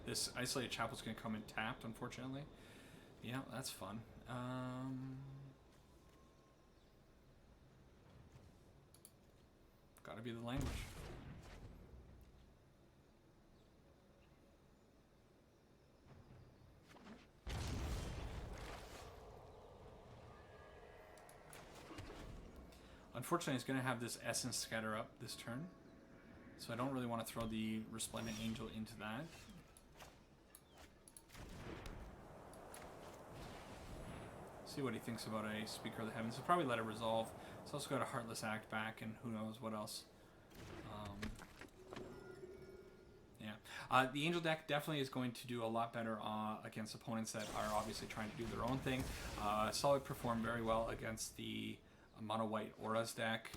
This Isolated Chapel's gonna come in tapped, unfortunately. Yeah, that's fun. Gotta be the language. Unfortunately, it's going to have this Essence Scatter up this turn, so I don't really want to throw the Resplendent Angel into that. See what he thinks about a Speaker of the Heavens. He'll probably let it resolve. He's also got a Heartless Act back, and who knows what else. Yeah, The Angel deck definitely is going to do a lot better against opponents that are obviously trying to do their own thing. Solid performed very well against the Mono White Auras deck.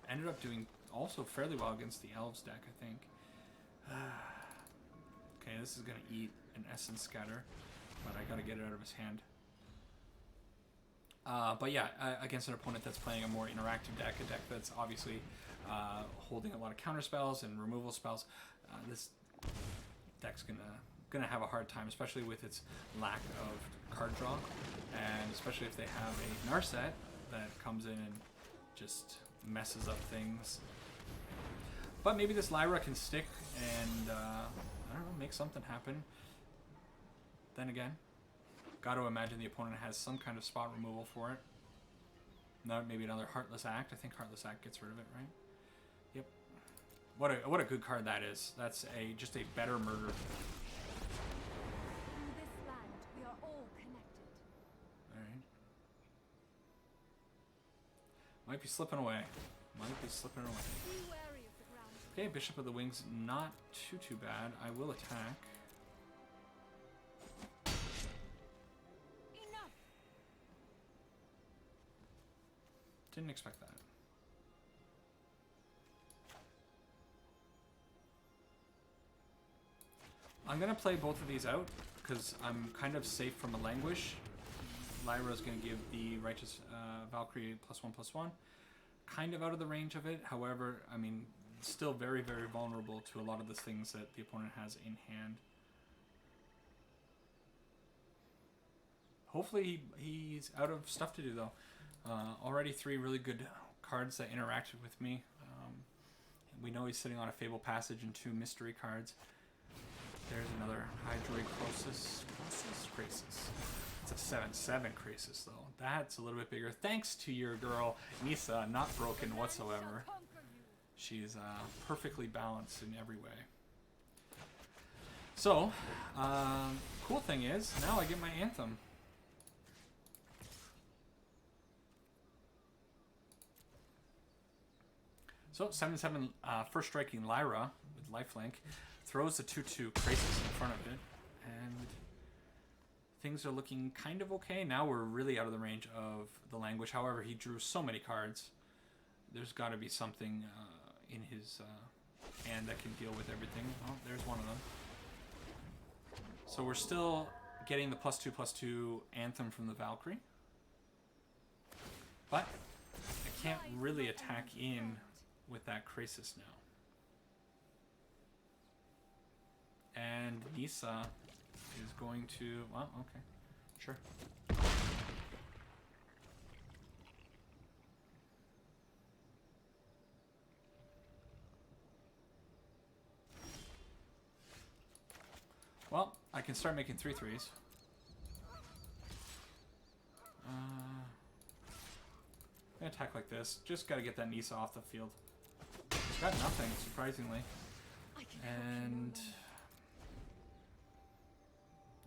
Ended up doing also fairly well against the Elves deck, I think. Okay, this is going to eat an Essence Scatter, but I got to get it out of his hand. But yeah, against an opponent that's playing a more interactive deck, a deck that's obviously holding a lot of counter spells and removal spells, this deck's gonna have a hard time, especially with its lack of card draw, and especially if they have a Narset that comes in and just messes up things. But maybe this Lyra can stick and I don't know, make something happen. Then again, got to imagine the opponent has some kind of spot removal for it. No, maybe another Heartless Act. I think Heartless Act gets rid of it, right? Yep. What a good card that is. That's just a better murder. In this land, we are all connected. All right. Might be slipping away. Might be slipping away. Be wary of the ground. Okay, Bishop of the Wings, not too bad. I will attack. Enough. Didn't expect that. I'm going to play both of these out because I'm kind of safe from a Languish. Lyra's going to give the Righteous Valkyrie +1/+1. Kind of out of the range of it. However, I mean, still very, very vulnerable to a lot of the things that the opponent has in hand. Hopefully he's out of stuff to do, though. Already 3 really good cards that interacted with me. We know he's sitting on a Fable Passage and 2 mystery cards. There's another Hydroid Croesus. Krasis. It's a 7/7 Krasis, though. That's a little bit bigger. Thanks to your girl, Nisa, not broken whatsoever. She's perfectly balanced in every way. So, cool thing is, now I get my Anthem. So, 7/7 first striking Lyra with lifelink. Throws a 2/2 Krasis in front of it, and things are looking kind of okay. Now we're really out of the range of the Languish. However, he drew so many cards. There's got to be something in his hand that can deal with everything. Oh, there's one of them. So we're still getting the +2/+2 Anthem from the Valkyrie. But I can't really attack in with that Krasis now. And Nisa is going to... Well, okay. Sure. Well, I can start making 3/3s. I'm gonna attack like this. Just gotta get that Nisa off the field. She's got nothing, surprisingly. And...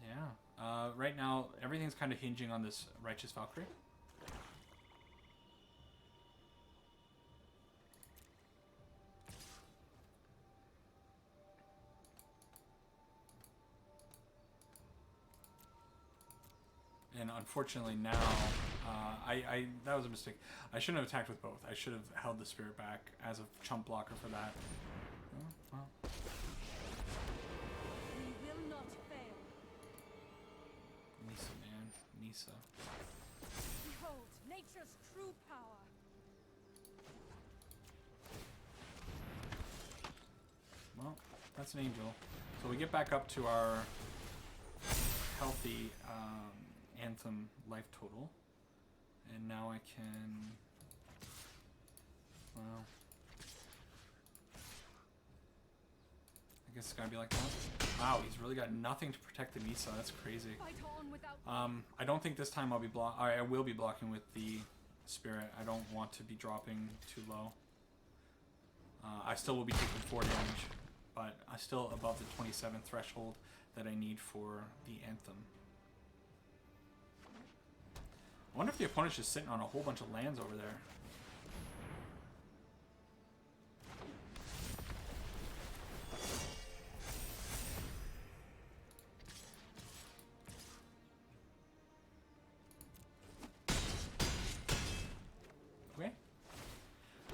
yeah. Right now, everything's kind of hinging on this Righteous Valkyrie. And unfortunately now, that was a mistake. I shouldn't have attacked with both. I should have held the Spirit back as a chump blocker for that. Oh, well. We will not fail. Nisa, man. Nisa. Behold, nature's true power. Well, that's an angel. So we get back up to our healthy Anthem life total. And now I can... well... I guess it's gotta be like that. Wow, he's really got nothing to protect the Nisa. That's crazy. Fight on without I don't think this time I'll be I will be blocking with the Spirit. I don't want to be dropping too low. I still will be taking 4 damage, but I'm still above the 27 threshold that I need for the Anthem. I wonder if the opponent's just sitting on a whole bunch of lands over there.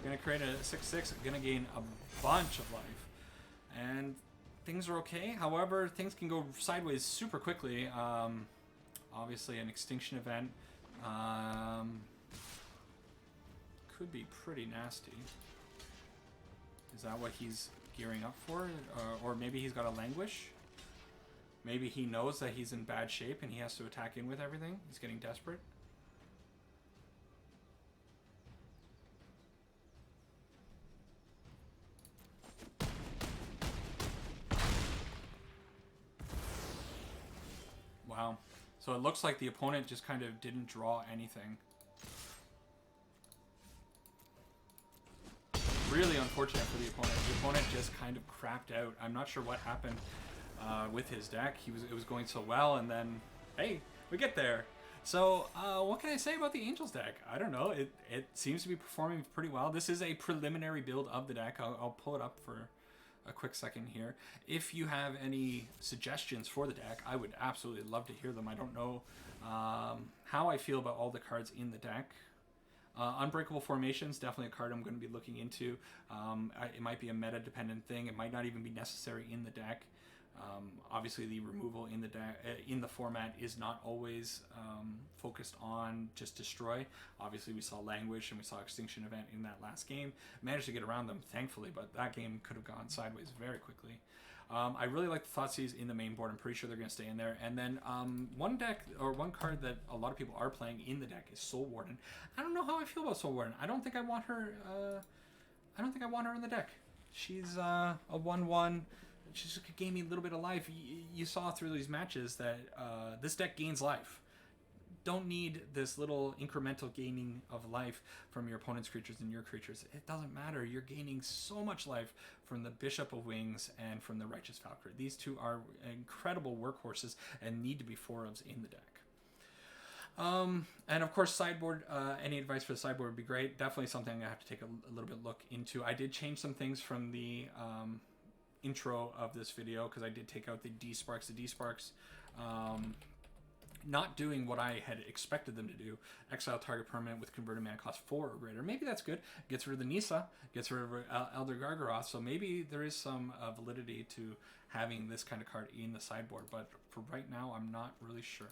We're going to create a 6/6. Going to gain a bunch of life. And things are okay. However, things can go sideways super quickly. Obviously, an extinction event could be pretty nasty. Is that what he's gearing up for? Or maybe he's got a languish? Maybe he knows that he's in bad shape and he has to attack in with everything. He's getting desperate. Wow. So it looks like the opponent just kind of didn't draw anything. Really unfortunate for the opponent. The opponent just kind of crapped out. I'm not sure what happened with his deck. It was going so well, and then, hey, we get there. So what can I say about the Angels deck? I don't know. It seems to be performing pretty well. This is a preliminary build of the deck. I'll pull it up for a quick second here. If you have any suggestions for the deck, I would absolutely love to hear them. I don't know how I feel about all the cards in the deck. Unbreakable Formation is definitely a card I'm going to be looking into. It might be a meta-dependent thing. It might not even be necessary in the deck. Obviously, the removal in the deck in the format is not always focused on just destroy. Obviously, we saw Languish and we saw Extinction Event in that last game. Managed to get around them, thankfully, but that game could have gone sideways very quickly. I really like the Thoughtseize in the main board. I'm pretty sure they're going to stay in there. And then one card that a lot of people are playing in the deck is Soul Warden. I don't know how I feel about Soul Warden. I don't think I want her. I don't think I want her in the deck. She's a 1/1. She's just gaining a little bit of life. You saw through these matches that this deck gains life. Don't need this little incremental gaining of life from your opponent's creatures and your creatures. It doesn't matter. You're gaining so much life from the Bishop of Wings and from the Righteous Valkyrie. These two are incredible workhorses and need to be 4-ofs in the deck. And of course, sideboard, any advice for the sideboard would be great. Definitely something I have to take a little bit look into. I did change some things from the intro of this video because I did take out the D-Sparks. The D-Sparks not doing what I had expected them to do. Exile target permanent with converted mana cost 4 or greater. Maybe that's good. Gets rid of the Nissa, gets rid of Elder Gargaroth, so maybe there is some validity to having this kind of card in the sideboard, but for right now, I'm not really sure.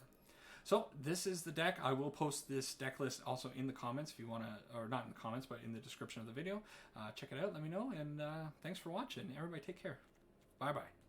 So this is the deck. I will post this deck list also in the comments if you want to, or not in the comments, but in the description of the video. Check it out, let me know, and thanks for watching. Everybody take care. Bye-bye.